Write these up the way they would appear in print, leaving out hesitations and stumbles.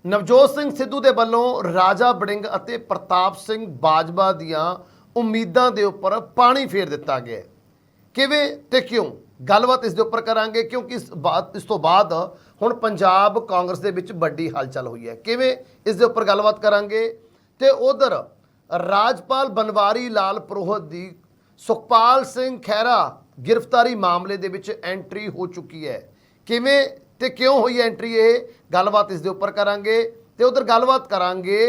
ਨਵਜੋਤ ਸਿੰਘ ਸਿੱਧੂ ਦੇ ਵੱਲੋਂ ਰਾਜਾ ਵੜਿੰਗ ਅਤੇ ਪ੍ਰਤਾਪ ਸਿੰਘ ਬਾਜਵਾ ਦੀਆਂ ਉਮੀਦਾਂ ਦੇ ਉੱਪਰ ਪਾਣੀ ਫੇਰ ਦਿੱਤਾ ਗਿਆ ਹੈ। ਕਿਵੇਂ ਤੇ ਕਿਉਂ ਗੱਲਬਾਤ ਇਸ ਦੇ ਉੱਪਰ ਕਰਾਂਗੇ, ਕਿਉਂਕਿ ਇਸ ਤੋਂ ਬਾਅਦ ਹੁਣ ਪੰਜਾਬ ਕਾਂਗਰਸ ਦੇ ਵਿੱਚ ਵੱਡੀ ਹਲਚਲ ਹੋਈ ਹੈ। ਕਿਵੇਂ ਇਸ ਦੇ ਉੱਪਰ ਗੱਲਬਾਤ ਕਰਾਂਗੇ। ਤੇ ਉਧਰ ਰਾਜਪਾਲ ਬਨਵਾਰੀ ਲਾਲ ਪੁਰੋਹਿਤ ਦੀ ਸੁਖਪਾਲ ਸਿੰਘ ਖਹਿਰਾ ਗ੍ਰਿਫਤਾਰੀ ਮਾਮਲੇ ਦੇ ਵਿੱਚ ਐਂਟਰੀ ਹੋ ਚੁੱਕੀ ਹੈ। ਕਿਵੇਂ ਤੇ ਕਿਉਂ ਹੋਈ ਐਂਟਰੀ, ਇਹ ਗੱਲਬਾਤ ਇਸ ਦੇ ਉੱਪਰ ਕਰਾਂਗੇ। ਤੇ ਉਧਰ ਗੱਲਬਾਤ ਕਰਾਂਗੇ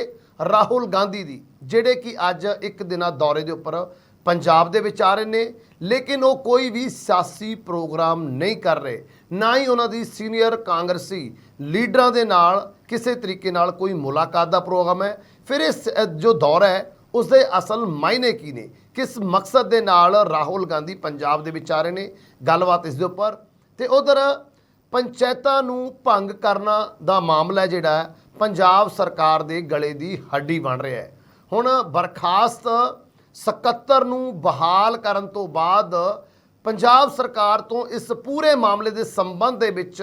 ਰਾਹੁਲ ਗਾਂਧੀ ਦੀ, ਜਿਹੜੇ ਕਿ ਅੱਜ ਇੱਕ ਦਿਨਾਂ ਦੌਰੇ ਦੇ ਉੱਪਰ ਪੰਜਾਬ ਦੇ ਵਿੱਚ ਆ ਰਹੇ ਨੇ, ਲੇਕਿਨ ਉਹ ਕੋਈ ਵੀ ਸਿਆਸੀ ਪ੍ਰੋਗਰਾਮ ਨਹੀਂ ਕਰ ਰਹੇ, ਨਾ ਹੀ ਉਹਨਾਂ ਦੀ ਸੀਨੀਅਰ ਕਾਂਗਰਸੀ ਲੀਡਰਾਂ ਦੇ ਨਾਲ ਕਿਸੇ ਤਰੀਕੇ ਨਾਲ ਕੋਈ ਮੁਲਾਕਾਤ ਦਾ ਪ੍ਰੋਗਰਾਮ ਹੈ। ਫਿਰ ਇਸ ਜੋ ਦੌਰਾ ਹੈ ਉਸ ਦੇ ਅਸਲ ਮਾਇਨੇ ਕੀ ਨੇ, ਕਿਸ ਮਕਸਦ ਦੇ ਨਾਲ ਰਾਹੁਲ ਗਾਂਧੀ ਪੰਜਾਬ ਦੇ ਵਿੱਚ ਆ ਰਹੇ ਨੇ, ਗੱਲਬਾਤ ਇਸ ਦੇ ਉੱਪਰ। ਤੇ ਉਧਰ ਪੰਚਾਇਤਾਂ ਨੂੰ ਭੰਗ ਕਰਨਾ ਦਾ ਮਾਮਲਾ ਜਿਹੜਾ ਪੰਜਾਬ ਸਰਕਾਰ ਦੇ ਗਲੇ ਦੀ ਹੱਡੀ ਬਣ ਰਿਹਾ ਹੈ। ਹੁਣ ਬਰਖਾਸਤ ਸਕੱਤਰ ਨੂੰ ਬਹਾਲ ਕਰਨ ਤੋਂ ਬਾਅਦ ਪੰਜਾਬ ਸਰਕਾਰ ਤੋਂ ਇਸ ਪੂਰੇ ਮਾਮਲੇ ਦੇ ਸੰਬੰਧ ਦੇ ਵਿੱਚ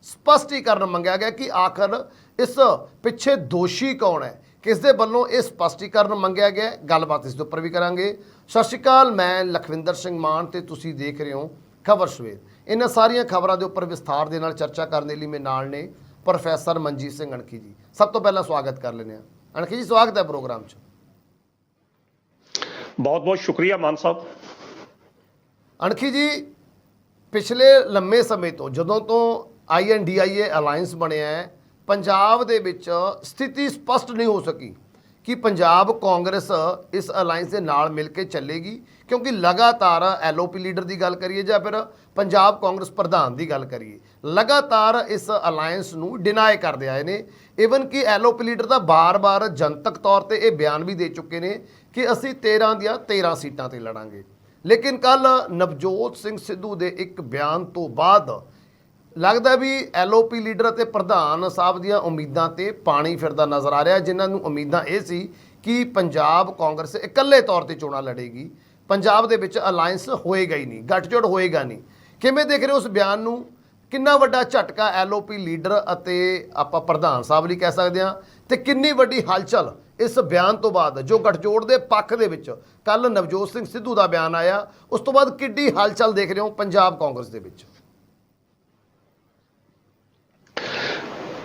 ਸਪਸ਼ਟੀਕਰਨ ਮੰਗਿਆ ਗਿਆ ਕਿ ਆਖਰ ਇਸ ਪਿੱਛੇ ਦੋਸ਼ੀ ਕੌਣ ਹੈ, ਕਿਸ ਦੇ ਵੱਲੋਂ ਇਹ ਸਪਸ਼ਟੀਕਰਨ ਮੰਗਿਆ ਗਿਆ। ਗੱਲਬਾਤ ਇਸ ਦੇ ਉੱਪਰ ਵੀ ਕਰਾਂਗੇ। ਸਤਿ ਸ਼੍ਰੀ ਅਕਾਲ, ਮੈਂ ਲਖਵਿੰਦਰ ਸਿੰਘ ਮਾਨ ਤੇ ਤੁਸੀਂ ਦੇਖ ਰਹੇ ਹੋ ਖਬਰ ਸਵੇਰ। ਇਹਨਾਂ ਸਾਰੀਆਂ ਖਬਰਾਂ ਦੇ ਉੱਪਰ ਵਿਸਥਾਰ ਦੇ ਨਾਲ ਚਰਚਾ ਕਰਨ ਦੇ ਲਈ ਮੇਰੇ ਨਾਲ ਨੇ ਪ੍ਰੋਫੈਸਰ ਮਨਜੀਤ ਸਿੰਘ ਅਣਖੀ ਜੀ। ਸਭ ਤੋਂ ਪਹਿਲਾਂ ਸਵਾਗਤ ਕਰ ਲੈਂਦੇ ਹਾਂ। ਅਣਖੀ ਜੀ, ਸਵਾਗਤ ਹੈ ਪ੍ਰੋਗਰਾਮ 'ਚ। ਬਹੁਤ ਬਹੁਤ ਸ਼ੁਕਰੀਆ ਮਾਨ ਸਾਹਿਬ। ਅਣਖੀ ਜੀ, ਪਿਛਲੇ ਲੰਮੇ ਸਮੇਂ ਤੋਂ ਜਦੋਂ ਤੋਂ INDIA ਅਲਾਇੰਸ ਬਣਿਆ ਹੈ, ਪੰਜਾਬ ਦੇ ਵਿੱਚ ਸਥਿਤੀ ਸਪਸ਼ਟ ਨਹੀਂ ਹੋ ਸਕੀ ਕਿ ਪੰਜਾਬ ਕਾਂਗਰਸ ਇਸ ਅਲਾਇੰਸ ਦੇ ਨਾਲ ਮਿਲ ਕੇ ਚੱਲੇਗੀ, ਕਿਉਂਕਿ ਲਗਾਤਾਰ LOP ਲੀਡਰ ਦੀ ਗੱਲ ਕਰੀਏ ਜਾਂ ਫਿਰ ਪੰਜਾਬ ਕਾਂਗਰਸ ਪ੍ਰਧਾਨ ਦੀ ਗੱਲ ਕਰੀਏ, ਲਗਾਤਾਰ ਇਸ ਅਲਾਇੰਸ ਨੂੰ ਡਿਨਾਈ ਕਰਦੇ ਆਏ ਨੇ। ਈਵਨ ਕਿ LOP ਲੀਡਰ ਦਾ ਬਾਰ-ਬਾਰ ਜਨਤਕ ਤੌਰ ਤੇ ਇਹ ਬਿਆਨ ਵੀ ਦੇ ਚੁੱਕੇ ਨੇ ਕਿ ਅਸੀਂ 13 ਦੀਆਂ 13 ਸੀਟਾਂ ਤੇ ਲੜਾਂਗੇ। ਲੇਕਿਨ ਕੱਲ ਨਵਜੋਤ ਸਿੰਘ ਸਿੱਧੂ ਦੇ ਇੱਕ ਬਿਆਨ ਤੋਂ ਬਾਅਦ ਲੱਗਦਾ ਵੀ LOP ਲੀਡਰ ਅਤੇ ਪ੍ਰਧਾਨ ਸਾਹਿਬ ਦੀਆਂ ਉਮੀਦਾਂ ਤੇ ਪਾਣੀ ਫਿਰਦਾ ਨਜ਼ਰ ਆ ਰਿਹਾ, ਜਿਨ੍ਹਾਂ ਨੂੰ ਉਮੀਦਾਂ ਇਹ ਸੀ ਕਿ ਪੰਜਾਬ ਕਾਂਗਰਸ ਇਕੱਲੇ ਤੌਰ ਤੇ ਚੋਣਾਂ ਲੜੇਗੀ, ਪੰਜਾਬ ਦੇ ਵਿੱਚ ਅਲਾਇੰਸ ਹੋਏਗਾ ਹੀ ਨਹੀਂ, ਗੱਠਜੋੜ ਹੋਏਗਾ ਨਹੀਂ। ਕਿਵੇਂ ਦੇਖ ਰਹੇ ਹੋ ਉਸ ਬਿਆਨ ਨੂੰ? ਕਿੰਨਾ ਵੱਡਾ ਝਟਕਾ LOP ਲੀਡਰ ਅਤੇ ਆਪਾਂ ਪ੍ਰਧਾਨ ਸਾਹਿਬ ਲਈ ਕਹਿ ਸਕਦੇ ਹਾਂ, ਤੇ ਕਿੰਨੀ ਵੱਡੀ ਹਲਚਲ ਇਸ ਬਿਆਨ ਤੋਂ ਬਾਅਦ ਜੋ ਗੱਠਜੋੜ ਦੇ ਪੱਖ ਦੇ ਵਿੱਚ ਕੱਲ ਨਵਜੋਤ ਸਿੰਘ ਸਿੱਧੂ ਦਾ ਬਿਆਨ ਆਇਆ, ਉਸ ਤੋਂ ਬਾਅਦ ਕਿੱਡੀ ਹਲਚਲ ਦੇਖ ਰਹੇ ਹੋ ਪੰਜਾਬ ਕਾਂਗਰਸ ਦੇ ਵਿੱਚ?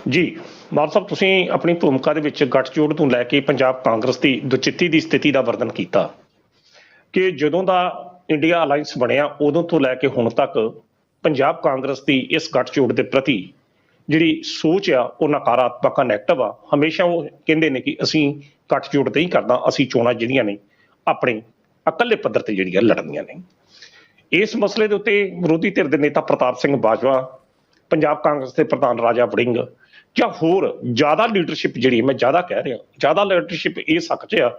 ਜੀ ਮਾਨ ਸਾਹਿਬ, ਤੁਸੀਂ ਆਪਣੀ ਭੂਮਿਕਾ ਦੇ ਵਿੱਚ ਗੱਠਜੋੜ ਤੋਂ ਲੈ ਕੇ ਪੰਜਾਬ ਕਾਂਗਰਸ ਦੀ ਦੁਚਿੱਤੀ ਦੀ ਸਥਿਤੀ ਦਾ ਵਰਣਨ ਕੀਤਾ ਕਿ ਜਦੋਂ ਦਾ ਇੰਡੀਆ ਅਲਾਇੰਸ ਬਣਿਆ ਉਦੋਂ ਤੋਂ ਲੈ ਕੇ ਹੁਣ ਤੱਕ ਪੰਜਾਬ ਕਾਂਗਰਸ ਦੀ ਇਸ ਗੱਠਜੋੜ ਦੇ ਪ੍ਰਤੀ ਜਿਹੜੀ ਸੋਚ ਆ ਉਹ ਨਕਾਰਾਤਮਕ, ਨੈਗੇਟਿਵ ਆ। ਹਮੇਸ਼ਾ ਉਹ ਕਹਿੰਦੇ ਨੇ ਕਿ ਅਸੀਂ ਗੱਠਜੋੜ ਨਹੀਂ ਕਰਦਾ, ਅਸੀਂ ਚੋਣਾਂ ਜਿਹੜੀਆਂ ਨੇ ਆਪਣੇ ਇਕੱਲੇ ਪੱਧਰ ਤੇ ਜਿਹੜੀਆਂ ਲੜਨੀਆਂ ਨੇ। ਇਸ ਮਸਲੇ ਦੇ ਉੱਤੇ ਵਿਰੋਧੀ ਧਿਰ ਦੇ ਨੇਤਾ ਪ੍ਰਤਾਪ ਸਿੰਘ ਬਾਜਵਾ, ਪੰਜਾਬ ਕਾਂਗਰਸ ਦੇ ਪ੍ਰਧਾਨ ਰਾਜਾ ਵੜਿੰਗ ਜਾਂ ਹੋਰ ਜ਼ਿਆਦਾ ਲੀਡਰਸ਼ਿਪ, ਜਿਹੜੀ ਮੈਂ ਜ਼ਿਆਦਾ ਕਹਿ ਰਿਹਾ, ਜ਼ਿਆਦਾ ਲੀਡਰਸ਼ਿਪ ਇਸ ਹੱਕ 'ਚ ਆ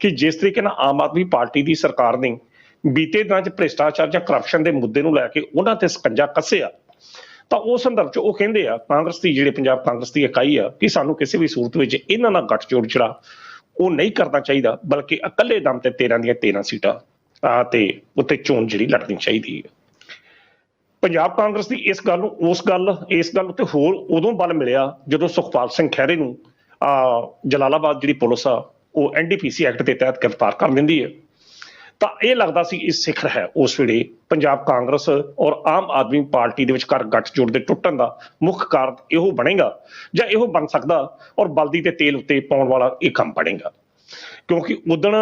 ਕਿ ਜਿਸ ਤਰੀਕੇ ਨਾਲ ਆਮ ਆਦਮੀ ਪਾਰਟੀ ਦੀ ਸਰਕਾਰ ਨੇ ਬੀਤੇ ਦਿਨਾਂ 'ਚ ਭ੍ਰਿਸ਼ਟਾਚਾਰ ਜਾਂ ਕਰਪਸ਼ਨ ਦੇ ਮੁੱਦੇ ਨੂੰ ਲੈ ਕੇ ਉਹਨਾਂ ਤੇ ਸਕੰਜਾ ਕੱਸਿਆ, ਤਾਂ ਉਸ ਸੰਦਰਭ 'ਚ ਉਹ ਕਹਿੰਦੇ ਆ ਕਾਂਗਰਸ ਦੀ, ਜਿਹੜੇ ਪੰਜਾਬ ਕਾਂਗਰਸ ਦੀ ਇਕਾਈ ਆ, ਕਿ ਸਾਨੂੰ ਕਿਸੇ ਵੀ ਸੂਰਤ ਵਿੱਚ ਇਹਨਾਂ ਨਾਲ ਗੱਠਜੋੜ ਜਿਹੜਾ ਉਹ ਨਹੀਂ ਕਰਨਾ ਚਾਹੀਦਾ, ਬਲਕਿ ਇਕੱਲੇ ਦਮ ਤੇ 13 ਦੀਆਂ 13 ਸੀਟਾਂ ਤੇ ਉੱਤੇ ਚੋਣ ਜਿਹੜੀ ਲੜਨੀ ਚਾਹੀਦੀ ਹੈ। ਪੰਜਾਬ ਕਾਂਗਰਸ ਦੀ ਇਸ ਗੱਲ ਨੂੰ ਇਸ ਗੱਲ ਉੱਤੇ ਹੋਰ ਉਦੋਂ ਬਲ ਮਿਲਿਆ ਜਦੋਂ ਸੁਖਪਾਲ ਸਿੰਘ ਖਹਿਰੇ ਨੂੰ ਜਲਾਲਾਬਾਦ ਜਿਹੜੀ ਪੁਲਿਸ ਆ ਉਹ NDPC ਐਕਟ ਦੇ ਤਹਿਤ ਗ੍ਰਿਫਤਾਰ ਕਰ ਲੈਂਦੀ ਹੈ। ਤਾਂ ਇਹ ਲੱਗਦਾ ਸੀ ਇਹ ਸਿਖਰ ਹੈ ਉਸ ਵੇਲੇ ਪੰਜਾਬ ਕਾਂਗਰਸ ਔਰ ਆਮ ਆਦਮੀ ਪਾਰਟੀ ਦੇ ਵਿਚਕਾਰ ਗੱਠਜੋੜ ਦੇ ਟੁੱਟਣ ਦਾ ਮੁੱਖ ਕਾਰਨ ਇਹੋ ਬਣੇਗਾ ਜਾਂ ਇਹੋ ਬਣ ਸਕਦਾ, ਔਰ ਬਲਦੀ ਤੇ ਤੇਲ ਉੱਤੇ ਪਾਉਣ ਵਾਲਾ ਇਹ ਕੰਮ ਬਣੇਗਾ। ਕਿਉਂਕਿ ਉਦਣ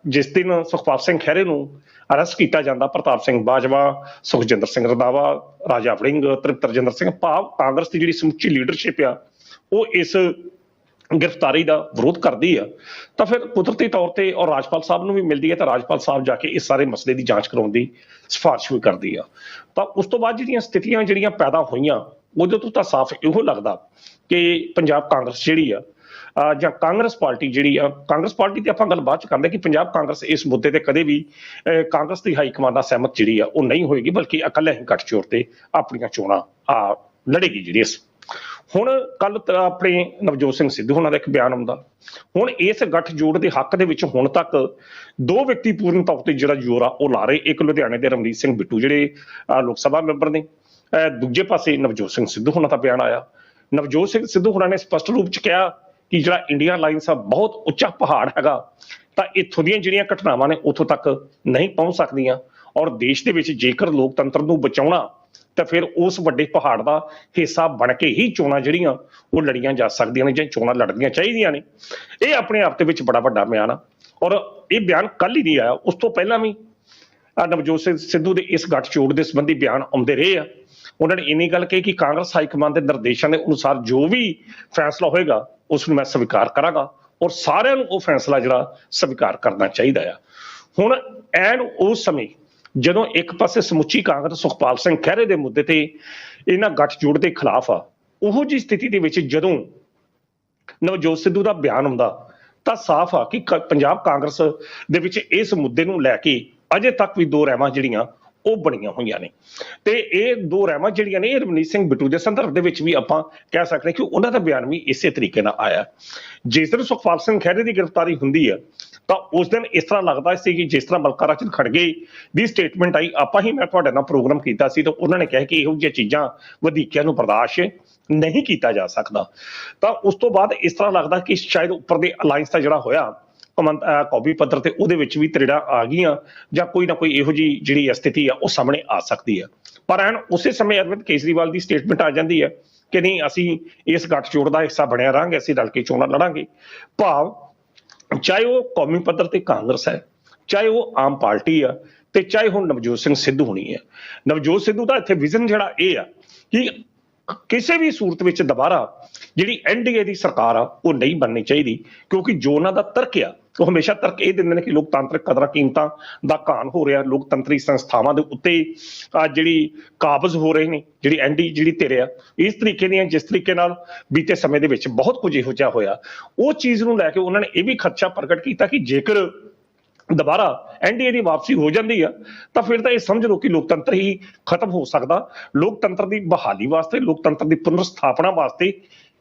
ਜਿਸ ਦਿਨ ਸੁਖਪਾਲ ਸਿੰਘ ਖਹਿਰੇ ਨੂੰ ਅਰੈਸਟ ਕੀਤਾ ਜਾਂਦਾ, ਪ੍ਰਤਾਪ ਸਿੰਘ ਬਾਜਵਾ, ਸੁਖਜਿੰਦਰ ਸਿੰਘ ਰੰਧਾਵਾ, ਰਾਜਾ ਵੜਿੰਗ, ਤ੍ਰਿਪਤ ਰਜਿੰਦਰ ਸਿੰਘ, ਭਾਵ ਕਾਂਗਰਸ ਦੀ ਜਿਹੜੀ ਸਮੁੱਚੀ ਲੀਡਰਸ਼ਿਪ ਆ ਉਹ ਇਸ ਗ੍ਰਿਫਤਾਰੀ ਦਾ ਵਿਰੋਧ ਕਰਦੀ ਆ, ਤਾਂ ਫਿਰ ਕੁਦਰਤੀ ਤੌਰ ਤੇ ਔਰ ਰਾਜਪਾਲ ਸਾਹਿਬ ਨੂੰ ਵੀ ਮਿਲਦੀ ਹੈ, ਤਾਂ ਰਾਜਪਾਲ ਸਾਹਿਬ ਜਾ ਕੇ ਇਸ ਸਾਰੇ ਮਸਲੇ ਦੀ ਜਾਂਚ ਕਰਾਉਣ ਦੀ ਸਿਫਾਰਿਸ਼ ਵੀ ਕਰਦੀ ਆ। ਤਾਂ ਉਸ ਤੋਂ ਬਾਅਦ ਜਿਹੜੀਆਂ ਸਥਿਤੀਆਂ ਜਿਹੜੀਆਂ ਪੈਦਾ ਹੋਈਆਂ, ਉਹਦੇ ਤੋਂ ਤਾਂ ਸਾਫ਼ ਇਹੋ ਲੱਗਦਾ ਕਿ ਪੰਜਾਬ ਕਾਂਗਰਸ ਜਿਹੜੀ ਆ ਜਾਂ ਕਾਂਗਰਸ ਪਾਰਟੀ ਜਿਹੜੀ ਆ, ਕਾਂਗਰਸ ਪਾਰਟੀ ਤੇ ਆਪਾਂ ਗੱਲ ਬਾਅਦ ਚ ਕਰਦੇ ਕਿ ਪੰਜਾਬ ਕਾਂਗਰਸ ਇਸ ਮੁੱਦੇ ਤੇ ਕਦੇ ਵੀ ਕਾਂਗਰਸ ਦੀ ਹਾਈ ਕਮਾਂਡ ਨਾਲ ਸਹਿਮਤ ਜਿਹੜੀ ਆ ਉਹ ਨਹੀਂ ਹੋਏਗੀ, ਬਲਕਿ ਇਕੱਲੇ ਹੀ ਗੱਠਜੋੜ ਤੇ ਆਪਣੀਆਂ ਚੋਣਾਂ ਲੜੇਗੀ ਜਿਹੜੀ। ਹੁਣ ਕੱਲ ਆਪਣੇ ਨਵਜੋਤ ਸਿੰਘ ਸਿੱਧੂ ਹੋਣਾ ਦਾ ਇੱਕ ਬਿਆਨ ਆਉਂਦਾ। ਹੁਣ ਇਸ ਗੱਠਜੋੜ ਦੇ ਹੱਕ ਦੇ ਵਿੱਚ ਹੁਣ ਤੱਕ ਦੋ ਵਿਅਕਤੀ ਪੂਰਨ ਤੌਰ ਤੇ ਜਿਹੜਾ ਜ਼ੋਰ ਆ ਉਹ ਲਾ ਰਹੇ। ਇੱਕ ਲੁਧਿਆਣੇ ਦੇ ਰਮਨੀਤ ਸਿੰਘ ਬਿੱਟੂ ਜਿਹੜੇ ਲੋਕ ਸਭਾ ਮੈਂਬਰ ਨੇ, ਦੂਜੇ ਪਾਸੇ ਨਵਜੋਤ ਸਿੰਘ ਸਿੱਧੂ ਹੋਣਾ ਦਾ ਬਿਆਨ ਆਇਆ ਨਵਜੋਤ ਸਿੰਘ ਸਿੱਧੂ ਹੋਰਾਂ ਨੇ ਸਪਸ਼ਟ ਰੂਪ ਚ ਕਿਹਾ ਕਿ ਜਿਹੜਾ ਇੰਡੀਆ ਅਲਾਈਅੰਸ ਆ ਬਹੁਤ ਉੱਚਾ ਪਹਾੜ ਹੈਗਾ, ਤਾਂ ਇੱਥੋਂ ਦੀਆਂ ਜਿਹੜੀਆਂ ਘਟਨਾਵਾਂ ਨੇ ਉੱਥੋਂ ਤੱਕ ਨਹੀਂ ਪਹੁੰਚ ਸਕਦੀਆਂ। ਔਰ ਦੇਸ਼ ਦੇ ਵਿੱਚ ਜੇਕਰ ਲੋਕਤੰਤਰ ਨੂੰ ਬਚਾਉਣਾ ਤਾਂ ਫਿਰ ਉਸ ਵੱਡੇ ਪਹਾੜ ਦਾ ਹਿੱਸਾ ਬਣ ਕੇ ਹੀ ਚੋਣਾਂ ਜਿਹੜੀਆਂ ਉਹ ਲੜੀਆਂ ਜਾ ਸਕਦੀਆਂ ਨੇ, ਜਾਂ ਚੋਣਾਂ ਲੜਨੀਆਂ ਚਾਹੀਦੀਆਂ ਨੇ। ਇਹ ਆਪਣੇ ਆਪ ਦੇ ਵਿੱਚ ਬੜਾ ਵੱਡਾ ਬਿਆਨ ਆ, ਔਰ ਇਹ ਬਿਆਨ ਕੱਲ ਹੀ ਨਹੀਂ ਆਇਆ, ਉਸ ਤੋਂ ਪਹਿਲਾਂ ਵੀ ਨਵਜੋਤ ਸਿੰਘ ਸਿੱਧੂ ਦੇ ਇਸ ਗੱਠਜੋੜ ਦੇ ਸੰਬੰਧੀ ਬਿਆਨ ਆਉਂਦੇ ਰਹੇ ਆ। ਉਹਨਾਂ ਨੇ ਇੰਨੀ ਗੱਲ ਕਹੀ ਕਿ ਕਾਂਗਰਸ ਹਾਈਕਮਾਨ ਦੇ ਨਿਰਦੇਸ਼ਾਂ ਦੇ ਅਨੁਸਾਰ ਜੋ ਵੀ ਫੈਸਲਾ ਹੋਏਗਾ ਉਸ ਨੂੰ ਮੈਂ ਸਵੀਕਾਰ ਕਰਾਂਗਾ, ਔਰ ਸਾਰਿਆਂ ਨੂੰ ਉਹ ਫੈਸਲਾ ਜਿਹੜਾ ਸਵੀਕਾਰ ਕਰਨਾ ਚਾਹੀਦਾ ਆ। ਹੁਣ ਐਨ ਉਸ ਸਮੇਂ ਜਦੋਂ ਇੱਕ ਪਾਸੇ ਸਮੁੱਚੀ ਕਾਂਗਰਸ ਸੁਖਪਾਲ ਸਿੰਘ ਖਹਿਰੇ ਦੇ ਮੁੱਦੇ ਤੇ ਇਹਨਾਂ ਗੱਠਜੋੜ ਦੇ ਖਿਲਾਫ ਆ, ਉਹੋ ਜਿਹੀ ਸਥਿਤੀ ਦੇ ਵਿੱਚ ਜਦੋਂ ਨਵਜੋਤ ਸਿੱਧੂ ਦਾ ਬਿਆਨ ਆਉਂਦਾ ਤਾਂ ਸਾਫ਼ ਆ ਕਿ ਪੰਜਾਬ ਕਾਂਗਰਸ ਦੇ ਵਿੱਚ ਇਸ ਮੁੱਦੇ ਨੂੰ ਲੈ ਕੇ ਅਜੇ ਤੱਕ ਵੀ ਦੋ ਰਹਿਮਾਂ ਜਿਹੜੀਆਂ ਉਹ ਬਣੀਆਂ ਹੋਈਆਂ ਨੇ। ਤੇ ਇਹ ਦੋ ਰਹਿਮਾਂ ਜਿਹੜੀਆਂ ਨੇ ਇਹ ਰਵਨੀਤ ਸਿੰਘ ਬਿੱਟੂ ਦੇ ਸੰਦਰਭ ਦੇ ਵਿੱਚ ਵੀ ਆਪਾਂ ਕਹਿ ਸਕਦੇ ਕਿ ਉਹਨਾਂ ਦਾ ਬਿਆਨ ਵੀ ਇਸੇ ਤਰੀਕੇ ਨਾਲ ਆਇਆ। ਜਿਸ ਦਿਨ ਸੁਖਪਾਲ ਸਿੰਘ ਖਹਿਰੇ ਦੀ ਗ੍ਰਿਫਤਾਰੀ ਹੁੰਦੀ ਹੈ ਤਾਂ ਉਸ ਦਿਨ ਇਸ ਤਰ੍ਹਾਂ ਲੱਗਦਾ ਸੀ ਕਿ ਜਿਸ ਤਰ੍ਹਾਂ ਮਲਕਾ ਰਾਜਨ ਖੜਗੇ ਦੀ ਸਟੇਟਮੈਂਟ ਆਈ, ਆਪਾਂ ਹੀ ਮੈਂ ਤੁਹਾਡੇ ਨਾਲ ਪ੍ਰੋਗਰਾਮ ਕੀਤਾ ਸੀ ਤਾਂ ਉਹਨਾਂ ਨੇ ਕਿਹਾ ਕਿ ਇਹੋ ਜਿਹੀਆਂ ਚੀਜ਼ਾਂ ਵਧੀਕੀਆਂ ਨੂੰ ਬਰਦਾਸ਼ਤ ਨਹੀਂ ਕੀਤਾ ਜਾ ਸਕਦਾ। ਤਾਂ ਉਸ ਤੋਂ ਬਾਅਦ ਇਸ ਤਰ੍ਹਾਂ ਲੱਗਦਾ ਕਿ ਸ਼ਾਇਦ ਉੱਪਰ ਦੇ ਅਲਾਈਅੰਸ ਦਾ ਜਿਹੜਾ ਹੋਇਆ ਕੌਮੀ ਪੱਧਰ ਤੇ ਉਹਦੇ ਵਿੱਚ ਵੀ ਤਰੇੜਾਂ ਆ ਗਈਆਂ, ਜਾਂ ਕੋਈ ਨਾ ਕੋਈ ਇਹੋ ਜਿਹੀ ਜਿਹੜੀ ਸਥਿਤੀ ਆ ਉਹ ਸਾਹਮਣੇ ਆ ਸਕਦੀ ਹੈ। ਪਰ ਐਨ ਉਸੇ ਸਮੇਂ ਅਰਵਿੰਦ ਕੇਜਰੀਵਾਲ ਦੀ ਸਟੇਟਮੈਂਟ ਆ ਜਾਂਦੀ ਹੈ ਕਿ ਨਹੀਂ, ਅਸੀਂ ਇਸ ਗੱਠਜੋੜ ਦਾ ਹਿੱਸਾ ਬਣਿਆ ਰਹਾਂਗੇ, ਅਸੀਂ ਰਲ ਕੇ ਚੋਣਾਂ ਲੜਾਂਗੇ। ਭਾਵ ਚਾਹੇ ਉਹ ਕੌਮੀ ਪੱਧਰ ਤੇ ਕਾਂਗਰਸ ਹੈ, ਚਾਹੇ ਉਹ ਆਮ ਪਾਰਟੀ ਆ, ਤੇ ਚਾਹੇ ਹੁਣ ਨਵਜੋਤ ਸਿੰਘ ਸਿੱਧੂ ਹੋਣੀ ਹੈ। ਨਵਜੋਤ ਸਿੱਧੂ ਦਾ ਇੱਥੇ ਵਿਜ਼ਨ ਜਿਹੜਾ ਇਹ ਆ ਕਿ ਕਿਸੇ ਵੀ ਸੂਰਤ ਵਿੱਚ ਦੁਬਾਰਾ ਜਿਹੜੀ ਐਨਡੀਏ ਦੀ ਸਰਕਾਰ ਆ ਉਹ ਨਹੀਂ ਬਣਨੀ ਚਾਹੀਦੀ, ਕਿਉਂਕਿ ਜੋ ਉਹਨਾਂ ਦਾ ਤਰਕ ਆ ਉਹ ਹਮੇਸ਼ਾ ਤਰਕ ਇਹ ਦਿੰਦੇ ਨੇ ਕਿ ਲੋਕਤਾਂਤਰਿਕ ਕਦਰਾਂ ਕੀਮਤਾਂ ਦਾ ਘਾਣ ਹੋ ਰਿਹਾ, ਲੋਕਤੰਤਰੀ ਸੰਸਥਾਵਾਂ ਦੇ ਉੱਤੇ ਜਿਹੜੀ ਕਾਬਜ਼ ਹੋ ਰਹੇ ਨੇ, ਜਿਹੜੀ ਐਨਡੀ ਜਿਹੜੀ ਧਿਰ ਆ ਇਸ ਤਰੀਕੇ ਦੀਆਂ, ਜਿਸ ਤਰੀਕੇ ਨਾਲ ਬੀਤੇ ਸਮੇਂ ਦੇ ਵਿੱਚ ਬਹੁਤ ਕੁਝ ਇਹੋ ਜਿਹਾ ਹੋਇਆ, ਉਹ ਚੀਜ਼ ਨੂੰ ਲੈ ਕੇ ਉਹਨਾਂ ਨੇ ਇਹ ਵੀ ਖਦਸ਼ਾ ਪ੍ਰਗਟ ਕੀਤਾ ਕਿ ਜੇਕਰ ਦੁਬਾਰਾ ਐਨਡੀਏ ਦੀ ਵਾਪਸੀ ਹੋ ਜਾਂਦੀ ਆ ਤਾਂ ਫਿਰ ਤਾਂ ਇਹ ਸਮਝ ਲਓ ਕਿ ਲੋਕਤੰਤਰ ਹੀ ਖਤਮ ਹੋ ਸਕਦਾ। ਲੋਕਤੰਤਰ ਦੀ ਬਹਾਲੀ ਵਾਸਤੇ, ਲੋਕਤੰਤਰ ਦੀ ਪੁਨਰ ਸਥਾਪਨਾ ਵਾਸਤੇ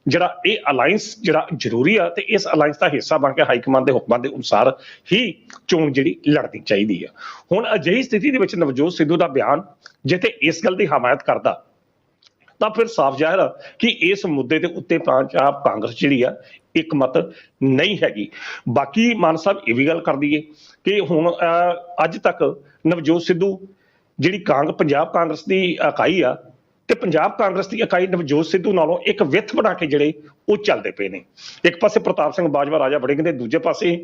ਜਿਹੜਾ ਇਹ ਅਲਾਈਅੰਸ ਜਿਹੜਾ ਜ਼ਰੂਰੀ ਆ, ਤੇ ਇਸ ਅਲਾਈਅੰਸ ਦਾ ਹਿੱਸਾ ਬਣ ਕੇ ਹਾਈਕਮਾਨ ਦੇ ਹੁਕਮਾਂ ਦੇ ਅਨੁਸਾਰ ਹੀ ਚੋਣ ਜਿਹੜੀ ਲੜਨੀ ਚਾਹੀਦੀ ਆ। ਹੁਣ ਅਜਿਹੀ ਸਥਿਤੀ ਦੇ ਵਿੱਚ ਨਵਜੋਤ ਸਿੱਧੂ ਦਾ ਬਿਆਨ ਜਿੱਥੇ ਇਸ ਗੱਲ ਦੀ ਹਮਾਇਤ ਕਰਦਾ ਤਾਂ ਫਿਰ ਸਾਫ਼ ਜ਼ਾਹਿਰ ਆ ਕਿ ਇਸ ਮੁੱਦੇ ਦੇ ਉੱਤੇ ਪੰਜਾਬ ਕਾਂਗਰਸ ਜਿਹੜੀ ਆ ਇੱਕਮਤ ਨਹੀਂ ਹੈਗੀ। ਬਾਕੀ ਮਾਨ ਸਾਹਿਬ ਇਹ ਵੀ ਗੱਲ ਕਰ ਦਈਏ ਕਿ ਹੁਣ ਅੱਜ ਤੱਕ ਨਵਜੋਤ ਸਿੱਧੂ ਜਿਹੜੀ ਪੰਜਾਬ ਕਾਂਗਰਸ ਦੀ ਇਕਾਈ ਆ, ਤੇ ਪੰਜਾਬ ਕਾਂਗਰਸ ਦੀ ਇਕਾਈ ਨਵਜੋਤ ਸਿੱਧੂ ਨਾਲੋਂ ਇੱਕ ਵਿੱਥ ਬਣਾ ਕੇ ਜਿਹੜੇ ਉਹ ਚੱਲਦੇ ਪਏ ਨੇ। ਇੱਕ ਪਾਸੇ ਪ੍ਰਤਾਪ ਸਿੰਘ ਬਾਜਵਾ ਰਾਜਾ ਵੜਿੰਗ ਦੇ, ਦੂਜੇ ਪਾਸੇ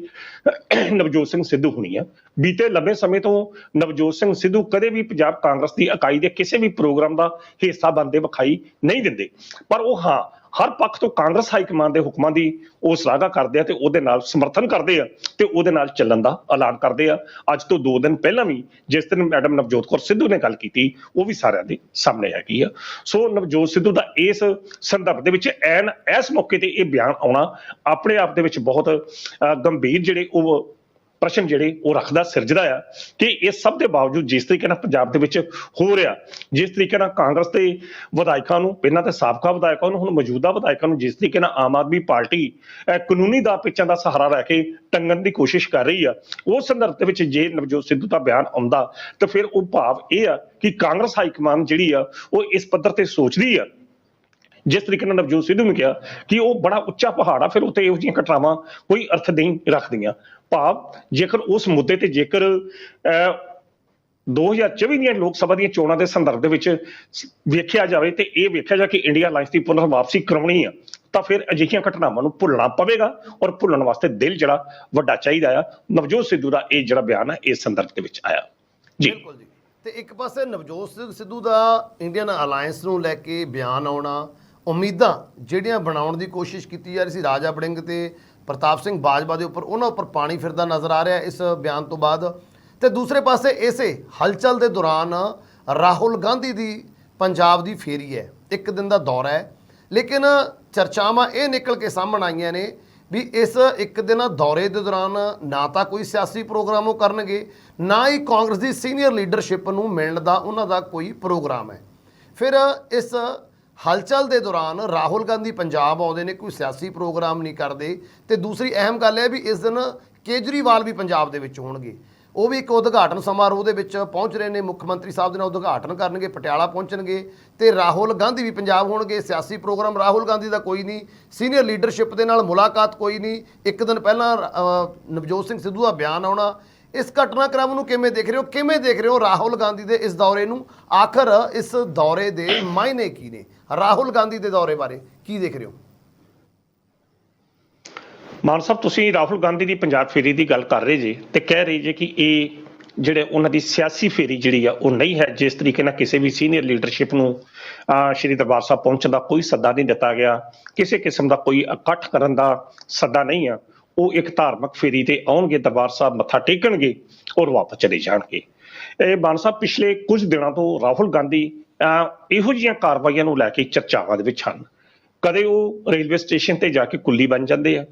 ਨਵਜੋਤ ਸਿੰਘ ਸਿੱਧੂ ਹੋਣੀ ਆ। ਬੀਤੇ ਲੰਬੇ ਸਮੇਂ ਤੋਂ ਨਵਜੋਤ ਸਿੰਘ ਸਿੱਧੂ ਕਦੇ ਵੀ ਪੰਜਾਬ ਕਾਂਗਰਸ ਦੀ ਇਕਾਈ ਦੇ ਕਿਸੇ ਵੀ ਪ੍ਰੋਗਰਾਮ ਦਾ ਹਿੱਸਾ ਬਣਦੇ ਵਿਖਾਈ ਨਹੀਂ ਦਿੰਦੇ, ਪਰ ਉਹ ਹਾਂ ਹਰ ਪੱਖ ਤੋਂ ਕਾਂਗਰਸ ਹਾਈਕਮਾਨ ਦੇ ਹੁਕਮਾਂ ਦੀ ਉਹ ਸ਼ਲਾਘਾ ਕਰਦੇ ਆ ਤੇ ਉਹਦੇ ਨਾਲ ਸਮਰਥਨ ਕਰਦੇ ਆ ਤੇ ਉਹਦੇ ਨਾਲ ਚੱਲਣ ਦਾ ਐਲਾਨ ਕਰਦੇ ਆ। ਅੱਜ ਤੋਂ 2 ਦਿਨ ਪਹਿਲਾਂ ਵੀ ਜਿਸ ਦਿਨ ਮੈਡਮ ਨਵਜੋਤ ਕੌਰ ਸਿੱਧੂ ਨੇ ਗੱਲ ਕੀਤੀ ਉਹ ਵੀ ਸਾਰਿਆਂ ਦੇ ਸਾਹਮਣੇ ਹੈਗੀ ਆ। ਸੋ ਨਵਜੋਤ ਸਿੱਧੂ ਦਾ ਇਸ ਸੰਦਰਭ ਦੇ ਵਿੱਚ ਐਨ ਇਸ ਮੌਕੇ ਤੇ ਇਹ ਬਿਆਨ ਆਉਣਾ ਆਪਣੇ ਆਪ ਦੇ ਵਿੱਚ ਬਹੁਤ ਗੰਭੀਰ ਜਿਹੜੇ ਉਹ ਪ੍ਰਸ਼ਨ ਜਿਹੜੇ ਉਹ ਰੱਖਦਾ, ਸਿਰਜਦਾ ਆ ਕਿ ਇਸ ਸਭ ਦੇ ਬਾਵਜੂਦ ਜਿਸ ਤਰੀਕੇ ਨਾਲ ਪੰਜਾਬ ਦੇ ਵਿੱਚ ਹੋ ਰਿਹਾ, ਜਿਸ ਤਰੀਕੇ ਨਾਲ ਕਾਂਗਰਸ ਦੇ ਵਿਧਾਇਕਾਂ ਨੂੰ, ਪਹਿਲਾਂ ਤੇ ਸਾਬਕਾ ਵਿਧਾਇਕਾਂ ਨੂੰ, ਹੁਣ ਮੌਜੂਦਾ ਵਿਧਾਇਕਾਂ ਨੂੰ ਜਿਸ ਤਰੀਕੇ ਨਾਲ ਆਮ ਆਦਮੀ ਪਾਰਟੀ ਕਾਨੂੰਨੀ ਦਾ ਪਿੱਛਾਂ ਦਾ ਸਹਾਰਾ ਲੈ ਕੇ ਟੰਗਣ ਦੀ ਕੋਸ਼ਿਸ਼ ਕਰ ਰਹੀ ਆ, ਉਸ ਸੰਦਰਭ ਦੇ ਵਿੱਚ ਜੇ ਨਵਜੋਤ ਸਿੱਧੂ ਦਾ ਬਿਆਨ ਆਉਂਦਾ ਤਾਂ ਫਿਰ ਉਹ ਭਾਵ ਇਹ ਆ ਕਿ ਕਾਂਗਰਸ ਹਾਈਕਮਾਨ ਜਿਹੜੀ ਆ ਉਹ ਇਸ ਪੱਧਰ ਤੇ ਸੋਚਦੀ ਆ ਜਿਸ ਤਰੀਕੇ ਨਾਲ ਨਵਜੋਤ ਸਿੱਧੂ ਨੇ ਕਿਹਾ ਕਿ ਉਹ ਬੜਾ ਉੱਚਾ ਪਹਾੜ ਆ, ਫਿਰ ਉੱਤੇ ਇਹੋ ਜਿਹੀਆਂ ਘਟਨਾਵਾਂ ਕੋਈ ਅਰਥ ਨਹੀਂ ਰੱਖਦੀਆਂ। ਭਾਵ ਜੇਕਰ ਉਸ ਮੁੱਦੇ ਤੇ ਜੇਕਰ 2024 ਦੀਆਂ ਲੋਕ ਸਭਾ ਦੀਆਂ ਚੋਣਾਂ ਦੇ ਸੰਦਰਭ ਦੇ ਵਿੱਚ ਵੇਖਿਆ ਜਾਵੇ ਤੇ ਇਹ ਵੇਖਿਆ ਜਾ ਕਿ ਇੰਡੀਆ ਅਲਾਈਅੰਸ ਦੀ ਪੁਨਰ ਵਾਪਸੀ ਕਰਾਉਣੀ ਆ ਤਾਂ ਫਿਰ ਅਜਿਹੀਆਂ ਘਟਨਾਵਾਂ ਨੂੰ ਭੁੱਲਣਾ ਪਵੇਗਾ, ਔਰ ਭੁੱਲਣ ਵਾਸਤੇ ਦਿਲ ਜਿਹੜਾ ਵੱਡਾ ਚਾਹੀਦਾ ਆ। ਨਵਜੋਤ ਸਿੱਧੂ ਦਾ ਇਹ ਜਿਹੜਾ ਬਿਆਨ ਹੈ ਇਸ ਸੰਦਰਭ ਦੇ ਵਿੱਚ ਆਇਆ ਜੀ। ਬਿਲਕੁਲ ਜੀ। ਤੇ ਇੱਕ ਪਾਸੇ ਨਵਜੋਤ ਸਿੱਧੂ ਦਾ ਇੰਡੀਅਨ ਅਲਾਈਅੰਸ ਨੂੰ ਲੈ ਕੇ ਬਿਆਨ ਆਉਣਾ, ਉਮੀਦਾਂ ਜਿਹੜੀਆਂ ਬਣਾਉਣ ਦੀ ਕੋਸ਼ਿਸ਼ ਕੀਤੀ ਜਾ ਰਹੀ ਸੀ ਰਾਜਾ ਵੜਿੰਗ ਤੇ ਪ੍ਰਤਾਪ ਸਿੰਘ ਬਾਜਵਾ ਦੇ ਉੱਪਰ, ਉਹਨਾਂ ਉੱਪਰ ਪਾਣੀ ਫਿਰਦਾ ਨਜ਼ਰ ਆ ਰਿਹਾ ਇਸ ਬਿਆਨ ਤੋਂ ਬਾਅਦ। ਤੇ ਦੂਸਰੇ ਪਾਸੇ ਇਸੇ ਹਲਚਲ ਦੇ ਦੌਰਾਨ ਰਾਹੁਲ ਗਾਂਧੀ ਦੀ ਪੰਜਾਬ ਦੀ ਫੇਰੀ ਹੈ, 1 ਦਿਨ ਦਾ ਦੌਰਾ ਹੈ, ਲੇਕਿਨ ਚਰਚਾਵਾਂ ਇਹ ਨਿਕਲ ਕੇ ਸਾਹਮਣੇ ਆਈਆਂ ਨੇ ਵੀ ਇਸ 1 ਦਿਨ ਦੌਰੇ ਦੇ ਦੌਰਾਨ ਨਾ ਤਾਂ ਕੋਈ ਸਿਆਸੀ ਪ੍ਰੋਗਰਾਮ ਉਹ ਕਰਨਗੇ, ਨਾ ਹੀ ਕਾਂਗਰਸ ਦੀ ਸੀਨੀਅਰ ਲੀਡਰਸ਼ਿਪ ਨੂੰ ਮਿਲਣ ਦਾ ਉਹਨਾਂ ਦਾ ਕੋਈ ਪ੍ਰੋਗਰਾਮ ਹੈ। ਫਿਰ ਇਸ ਹਲਚਲ ਦੇ ਦੌਰਾਨ ਰਾਹੁਲ ਗਾਂਧੀ ਪੰਜਾਬ ਆਉਂਦੇ ਨੇ, ਕੋਈ ਸਿਆਸੀ ਪ੍ਰੋਗਰਾਮ ਨਹੀਂ ਕਰਦੇ। ਤੇ ਦੂਸਰੀ ਅਹਿਮ ਗੱਲ ਹੈ ਵੀ ਇਸ ਦਿਨ ਕੇਜਰੀਵਾਲ ਵੀ ਪੰਜਾਬ ਦੇ ਵਿੱਚ ਹੋਣਗੇ। ਉਹ ਵੀ ਇੱਕ ਉਦਘਾਟਨ ਸਮਾਰੋਹ ਦੇ ਵਿੱਚ ਪਹੁੰਚ ਰਹੇ ਨੇ। ਮੁੱਖ ਮੰਤਰੀ ਸਾਹਿਬ ਦੇ ਨਾਲ ਉਦਘਾਟਨ ਕਰਨਗੇ, ਪਟਿਆਲਾ ਪਹੁੰਚਣਗੇ ਤੇ ਰਾਹੁਲ ਗਾਂਧੀ ਵੀ ਪੰਜਾਬ ਹੋਣਗੇ। ਸਿਆਸੀ ਪ੍ਰੋਗਰਾਮ ਰਾਹੁਲ ਗਾਂਧੀ ਦਾ ਕੋਈ ਨਹੀਂ, ਸੀਨੀਅਰ ਲੀਡਰਸ਼ਿਪ ਦੇ ਨਾਲ ਮੁਲਾਕਾਤ ਕੋਈ ਨਹੀਂ। ਇੱਕ ਦਿਨ ਪਹਿਲਾਂ ਨਵਜੋਤ ਸਿੰਘ ਸਿੱਧੂ ਦਾ ਬਿਆਨ ਆਉਣਾ। ਇਸ ਘਟਨਾਕ੍ਰਮ ਨੂੰ ਕਿਵੇਂ ਦੇਖ ਰਹੇ ਹੋ? ਕਿਵੇਂ ਦੇਖ ਰਹੇ ਹੋ ਰਾਹੁਲ ਗਾਂਧੀ ਦੇ ਇਸ ਦੌਰੇ ਨੂੰ? ਆਖਰ ਇਸ ਦੌਰੇ ਦੇ ਮਾਇਨੇ ਕੀ ਨੇ? ਰਾਹੁਲ ਗਾਂਧੀ ਦੇ ਦੌਰੇ ਬਾਰੇ ਕੀ ਦੇਖ ਰਹੇ ਹੋ? ਮਾਨ ਸਾਹਿਬ, ਤੁਸੀਂ ਰਾਹੁਲ ਗਾਂਧੀ ਦੀ ਪੰਜਾਬ ਫੇਰੀ ਦੀ ਗੱਲ ਕਰ ਰਹੇ ਜੇ ਤੇ ਕਹਿ ਰਹੇ ਜੇ ਕਿ ਇਹ ਜਿਹੜੇ ਉਹਨਾਂ ਦੀ ਸਿਆਸੀ ਫੇਰੀ ਜਿਹੜੀ ਆ ਉਹ ਨਹੀਂ ਹੈ। ਜਿਸ ਤਰੀਕੇ ਨਾਲ ਕਿਸੇ ਵੀ ਸੀਨੀਅਰ ਲੀਡਰਸ਼ਿਪ ਨੂੰ ਸ਼੍ਰੀ ਦਰਬਾਰ ਸਾਹਿਬ ਪਹੁੰਚਣ ਦਾ ਕੋਈ ਸੱਦਾ ਨਹੀਂ ਦਿੱਤਾ ਗਿਆ, ਕਿਸੇ ਕਿਸਮ ਦਾ ਕੋਈ ਇਕੱਠ ਕਰਨ ਦਾ ਸੱਦਾ ਨਹੀਂ ਆ। ਉਹ ਇੱਕ ਧਾਰਮਿਕ ਫੇਰੀ ਤੇ ਆਉਣਗੇ, ਦਰਬਾਰ ਸਾਹਿਬ ਮੱਥਾ ਟੇਕਣਗੇ ਔਰ ਵਾਪਸ ਚਲੇ ਜਾਣਗੇ। ਇਹ ਮਾਨ ਸਾਹਿਬ ਪਿਛਲੇ ਕੁਝ ਦਿਨਾਂ ਤੋਂ ਰਾਹੁਲ ਗਾਂਧੀ ਇਹੋ ਜਿਹੀਆਂ ਕਾਰਵਾਈਆਂ ਨੂੰ ਲੈ ਕੇ ਚਰਚਾਵਾਂ ਦੇ ਵਿੱਚ ਹਨ। ਕਦੇ ਉਹ ਰੇਲਵੇ ਸਟੇਸ਼ਨ ਤੇ ਜਾ ਕੇ ਕੁੱਲੀ ਬਣ ਜਾਂਦੇ ਆ,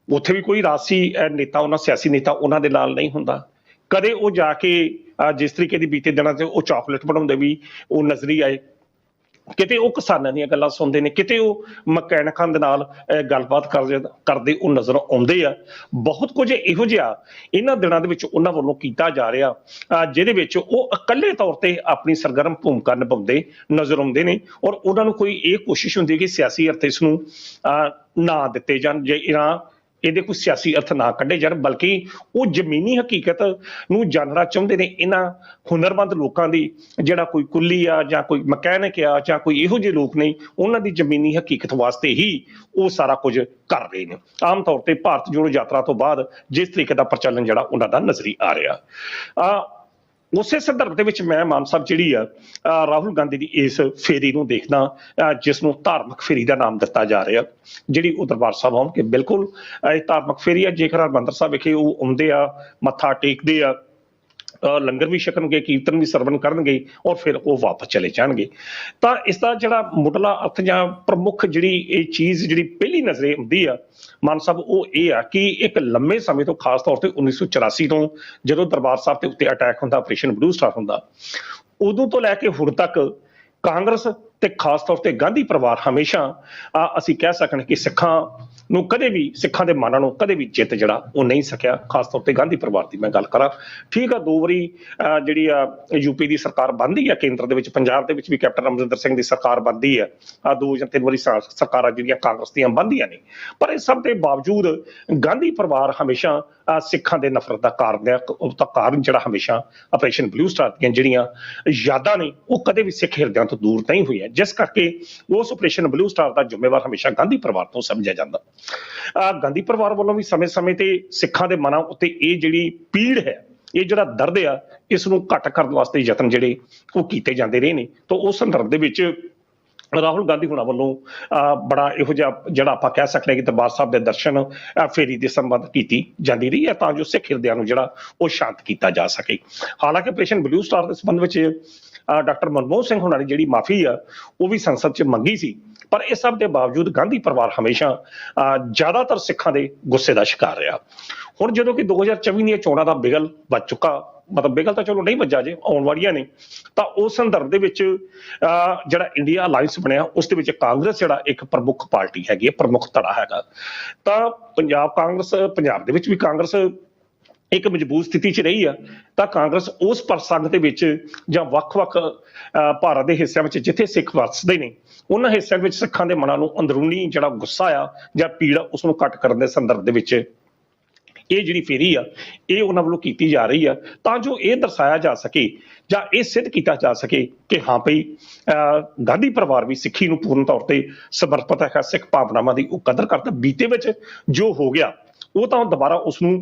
ਉੱਥੇ ਵੀ ਕੋਈ ਰਾਜਸੀ ਨੇਤਾ, ਉਹਨਾਂ ਸਿਆਸੀ ਨੇਤਾ ਉਹਨਾਂ ਦੇ ਨਾਲ ਨਹੀਂ ਹੁੰਦਾ। ਕਦੇ ਉਹ ਜਾ ਕੇ ਜਿਸ ਤਰੀਕੇ ਦੀ ਬੀਤੇ ਦਿਨਾਂ 'ਚ ਉਹ ਚਾਕਲੇਟ ਬਣਾਉਂਦੇ ਵੀ ਉਹ ਨਜ਼ਰੀ ਆਏ, ਕਿਤੇ ਉਹ ਕਿਸਾਨਾਂ ਦੀਆਂ ਗੱਲਾਂ ਸੁਣਦੇ ਨੇ, ਕਿਤੇ ਉਹ ਮਕੈਨਿਕਾਂ ਦੇ ਨਾਲ ਗੱਲਬਾਤ ਕਰਦੇ ਉਹ ਨਜ਼ਰ ਆਉਂਦੇ ਆ। ਬਹੁਤ ਕੁਝ ਇਹੋ ਜਿਹਾ ਇਹਨਾਂ ਦਿਨਾਂ ਦੇ ਵਿੱਚ ਉਹਨਾਂ ਵੱਲੋਂ ਕੀਤਾ ਜਾ ਰਿਹਾ, ਜਿਹਦੇ ਵਿੱਚ ਉਹ ਇਕੱਲੇ ਤੌਰ ਤੇ ਆਪਣੀ ਸਰਗਰਮ ਭੂਮਿਕਾ ਨਿਭਾਉਂਦੇ ਨਜ਼ਰ ਆਉਂਦੇ ਨੇ। ਔਰ ਉਹਨਾਂ ਨੂੰ ਕੋਈ ਇਹ ਕੋਸ਼ਿਸ਼ ਹੁੰਦੀ ਕਿ ਸਿਆਸੀ ਅਰਥ ਇਸ ਨੂੰ ਨਾ ਦਿੱਤੇ ਜਾਣ, ਜੇ ਇਹਦੇ ਕੋਈ ਸਿਆਸੀ ਅਰਥ ਨਾ ਕੱਢੇ ਜਾਣ, ਬਲਕਿ ਉਹ ਜ਼ਮੀਨੀ ਹਕੀਕਤ ਨੂੰ ਜਾਣਨਾ ਚਾਹੁੰਦੇ ਨੇ। ਇਹਨਾਂ ਹੁਨਰਮੰਦ ਲੋਕਾਂ ਦੀ, ਜਿਹੜਾ ਕੋਈ ਕੁੱਲੀ ਆ ਜਾਂ ਕੋਈ ਮਕੈਨਿਕ ਆ ਜਾਂ ਕੋਈ ਇਹੋ ਜਿਹੇ ਲੋਕ ਨੇ, ਉਹਨਾਂ ਦੀ ਜ਼ਮੀਨੀ ਹਕੀਕਤ ਵਾਸਤੇ ਹੀ ਉਹ ਸਾਰਾ ਕੁਝ ਕਰ ਰਹੇ ਨੇ। ਆਮ ਤੌਰ ਤੇ ਭਾਰਤ ਜੋੜੋ ਯਾਤਰਾ ਤੋਂ ਬਾਅਦ ਜਿਸ ਤਰੀਕੇ ਦਾ ਪ੍ਰਚਲਨ ਜਿਹੜਾ ਉਹਨਾਂ ਦਾ ਨਜ਼ਰੀ ਆ ਰਿਹਾ, ਉਸੇ ਸੰਦਰਭ ਦੇ ਵਿੱਚ ਮੈਂ ਮਾਨ ਸਾਹਿਬ ਜਿਹੜੀ ਆ ਰਾਹੁਲ ਗਾਂਧੀ ਦੀ ਇਸ ਫੇਰੀ ਨੂੰ ਦੇਖਦਾ, ਜਿਸ ਨੂੰ ਧਾਰਮਿਕ ਫੇਰੀ ਦਾ ਨਾਮ ਦਿੱਤਾ ਜਾ ਰਿਹਾ, ਜਿਹੜੀ ਉਹ ਦਰਬਾਰ ਸਾਹਿਬ ਆਉਣਗੇ। ਬਿਲਕੁਲ ਇਹ ਧਾਰਮਿਕ ਫੇਰੀ ਆ। ਜੇਕਰ ਹਰਿਮੰਦਰ ਸਾਹਿਬ ਵਿਖੇ ਉਹ ਆਉਂਦੇ ਆ, ਮੱਥਾ ਟੇਕਦੇ ਆ, ਲੰਗਰ ਵੀ ਛਕਣਗੇ, ਕੀਰਤਨ ਵੀ ਸਰਵਣ ਕਰਨਗੇ ਔਰ ਫਿਰ ਉਹ ਵਾਪਸ ਚਲੇ ਜਾਣਗੇ। ਤਾਂ ਇਸ ਦਾ ਜਿਹੜਾ ਮੁੱਢਲਾ ਅਰਥ ਜਾਂ ਪ੍ਰਮੁੱਖ ਜਿਹੜੀ ਇਹ ਚੀਜ਼ ਜਿਹੜੀ ਪਹਿਲੀ ਨਜ਼ਰੇ ਆਉਂਦੀ ਆ ਮਾਨ ਸਾਹਿਬ, ਉਹ ਇਹ ਆ ਕਿ ਇੱਕ ਲੰਮੇ ਸਮੇਂ ਤੋਂ, ਖਾਸ ਤੌਰ ਤੇ 1984 ਤੋਂ ਜਦੋਂ ਦਰਬਾਰ ਸਾਹਿਬ ਦੇ ਉੱਤੇ ਅਟੈਕ ਹੁੰਦਾ, ਆਪਰੇਸ਼ਨ ਬਲੂ ਸਟਾਰ ਹੁੰਦਾ, ਉਦੋਂ ਤੋਂ ਲੈ ਕੇ ਹੁਣ ਤੱਕ ਕਾਂਗਰਸ ਤੇ ਖਾਸ ਤੌਰ ਤੇ ਗਾਂਧੀ ਪਰਿਵਾਰ ਹਮੇਸ਼ਾ ਅਸੀਂ ਕਹਿ ਸਕਦੇ ਕਿ ਸਿੱਖਾਂ ਨੂੰ ਕਦੇ ਵੀ, ਸਿੱਖਾਂ ਦੇ ਮਨਾਂ ਨੂੰ ਕਦੇ ਵੀ ਜਿੱਤ ਜਿਹੜਾ ਉਹ ਨਹੀਂ ਸਕਿਆ। ਖਾਸ ਤੌਰ ਤੇ ਗਾਂਧੀ ਪਰਿਵਾਰ ਦੀ ਮੈਂ ਗੱਲ ਕਰਾਂ, ਠੀਕ ਆ, 2 ਵਾਰੀ ਜਿਹੜੀ ਆ ਯੂਪੀ ਦੀ ਸਰਕਾਰ ਬਣਦੀ ਆ ਕੇਂਦਰ ਦੇ ਵਿੱਚ, ਪੰਜਾਬ ਦੇ ਵਿੱਚ ਵੀ ਕੈਪਟਨ ਅਮਰਿੰਦਰ ਸਿੰਘ ਦੀ ਸਰਕਾਰ ਬਣਦੀ ਆ, 2 ਜਾਂ 3 ਵਾਰੀ ਸਰਕਾਰਾਂ ਜਿਹੜੀਆਂ ਕਾਂਗਰਸ ਦੀਆਂ ਬਣਦੀਆਂ ਨੇ। ਪਰ ਇਸ ਸਭ ਦੇ ਬਾਵਜੂਦ ਗਾਂਧੀ ਪਰਿਵਾਰ ਹਮੇਸ਼ਾ ਸਿੱਖਾਂ ਦੇ ਨਫ਼ਰਤ ਦਾ ਕਾਰਨ ਹੈ। ਉਹਦਾ ਕਾਰਨ ਜਿਹੜਾ ਹਮੇਸ਼ਾ ਆਪਰੇਸ਼ਨ ਬਲੂ ਸਟਾਰ ਦੀਆਂ ਜਿਹੜੀਆਂ ਯਾਦਾਂ ਨੇ ਉਹ ਕਦੇ ਵੀ ਸਿੱਖ ਹਿਰਦਿਆਂ ਤੋਂ ਦੂਰ ਨਹੀਂ ਹੋਈਆਂ, ਜਿਸ ਕਰਕੇ ਉਸ ਆਪਰੇਸ਼ਨ ਬਲੂ ਸਟਾਰ ਦਾ ਜ਼ਿੰਮੇਵਾਰ ਹਮੇਸ਼ਾ ਗਾਂਧੀ ਪਰਿਵਾਰ ਤੋਂ ਸਮਝਿਆ ਜਾਂਦਾ। ਗਾਂਧੀ ਪਰਿਵਾਰ ਵੱਲੋਂ ਵੀ ਸਮੇਂ-ਸਮੇਂ ਤੇ ਸਿੱਖਾਂ ਦੇ ਮਨਾਂ ਉੱਤੇ ਇਹ ਜਿਹੜੀ ਪੀੜ ਹੈ, ਇਹ ਜਿਹੜਾ ਦਰਦ ਆ, ਇਸ ਨੂੰ ਘੱਟ ਕਰਨ ਵਾਸਤੇ ਯਤਨ ਜਿਹੜੇ ਉਹ ਕੀਤੇ ਜਾਂਦੇ ਰਹੇ ਨੇ। ਤਾਂ ਉਸ ਸੰਦਰਭ ਦੇ ਵਿੱਚ ਰਾਹੁਲ ਗਾਂਧੀ ਹੁਣਾਂ ਵੱਲੋਂ ਬੜਾ ਇਹੋ ਜਿਹਾ ਜਿਹੜਾ ਆਪਾਂ ਕਹਿ ਸਕਦੇ ਹਾਂ ਕਿ ਦਰਬਾਰ ਸਾਹਿਬ ਦੇ ਦਰਸ਼ਨ ਫੇਰੀ ਦੇ ਸੰਬੰਧ ਕੀਤੀ ਜਾਂਦੀ ਰਹੀ ਹੈ, ਤਾਂ ਜੋ ਸਿੱਖ ਹਿਰਦਿਆਂ ਨੂੰ ਜਿਹੜਾ ਉਹ ਸ਼ਾਂਤ ਕੀਤਾ ਜਾ ਸਕੇ। ਹਾਲਾਂਕਿ ਆਪਰੇਸ਼ਨ ਬਲੂ ਸਟਾਰ ਦੇ ਸੰਬੰਧ ਵਿੱਚ ਡਾਕਟਰ ਮਨਮੋਹਨ ਸਿੰਘ ਹੁਣਾਂ ਨੇ ਜਿਹੜੀ ਮਾਫੀ ਆ ਉਹ ਵੀ ਸੰਸਦ 'ਚ ਮੰਗੀ ਸੀ, ਪਰ ਇਸ ਸਭ ਦੇ ਬਾਵਜੂਦ ਗਾਂਧੀ ਪਰਿਵਾਰ ਹਮੇਸ਼ਾ ਜ਼ਿਆਦਾਤਰ ਸਿੱਖਾਂ ਦੇ ਗੁੱਸੇ ਦਾ ਸ਼ਿਕਾਰ ਰਿਹਾ। ਹੁਣ ਜਦੋਂ ਕਿ 2024 ਦੀਆਂ ਚੋਣਾਂ ਦਾ ਬਿਗਲ ਵੱਜ ਚੁੱਕਾ, ਮਤਲਬ ਬਿਗਲ ਤਾਂ ਚਲੋ ਨਹੀਂ ਵੱਜਾ, ਜੇ ਆਉਣ ਵਾਲੀਆਂ ਨੇ, ਤਾਂ ਉਸ ਸੰਦਰਭ ਦੇ ਵਿੱਚ ਜਿਹੜਾ ਇੰਡੀਆ ਅਲਾਇੰਸ ਬਣਿਆ ਉਸ ਦੇ ਵਿੱਚ ਕਾਂਗਰਸ ਜਿਹੜਾ ਇੱਕ ਪ੍ਰਮੁੱਖ ਪਾਰਟੀ ਹੈਗੀ ਹੈ, ਪ੍ਰਮੁੱਖ ਧੜਾ ਹੈਗਾ। ਤਾਂ ਪੰਜਾਬ ਦੇ ਵਿੱਚ ਵੀ ਕਾਂਗਰਸ ਇੱਕ ਮਜ਼ਬੂਤ ਸਥਿਤੀ 'ਚ ਰਹੀ ਆ। ਤਾਂ ਕਾਂਗਰਸ ਉਸ ਪ੍ਰਸੰਗ ਦੇ ਵਿੱਚ ਜਾਂ ਵੱਖ-ਵੱਖ ਭਾਰਤ ਦੇ ਹਿੱਸਿਆਂ ਵਿੱਚ ਜਿੱਥੇ ਸਿੱਖ ਵਸਦੇ ਨੇ, ਉਹਨਾਂ ਹਿੱਸਿਆਂ ਵਿੱਚ ਸਿੱਖਾਂ ਦੇ ਮਨਾਂ ਨੂੰ ਅੰਦਰੂਨੀ ਜਿਹੜਾ ਗੁੱਸਾ ਆ ਜਾਂ ਪੀੜ ਆ ਉਸ ਨੂੰ ਘੱਟ ਕਰਨ ਦੇ ਸੰਦਰਭ ਦੇ ਵਿੱਚ ਇਹ ਜਿਹੜੀ ਫੇਰੀ ਆ ਇਹ ਉਹਨਾਂ ਵੱਲੋਂ ਕੀਤੀ ਜਾ ਰਹੀ ਆ, ਤਾਂ ਜੋ ਇਹ ਦਰਸਾਇਆ ਜਾ ਸਕੇ ਜਾਂ ਇਹ ਸਿੱਧ ਕੀਤਾ ਜਾ ਸਕੇ ਕਿ ਹਾਂ ਭਈ ਗਾਂਧੀ ਪਰਿਵਾਰ ਵੀ ਸਿੱਖੀ ਨੂੰ ਪੂਰਨ ਤੌਰ ਤੇ ਸਮਰਪਿਤ ਹੈ, ਸਿੱਖ ਭਾਵਨਾਵਾਂ ਦੀ ਉਹ ਕਦਰ ਕਰਦਾ। ਬੀਤੇ ਵਿੱਚ ਜੋ ਹੋ ਗਿਆ ਉਹ ਤਾਂ ਦੁਬਾਰਾ ਉਸ ਨੂੰ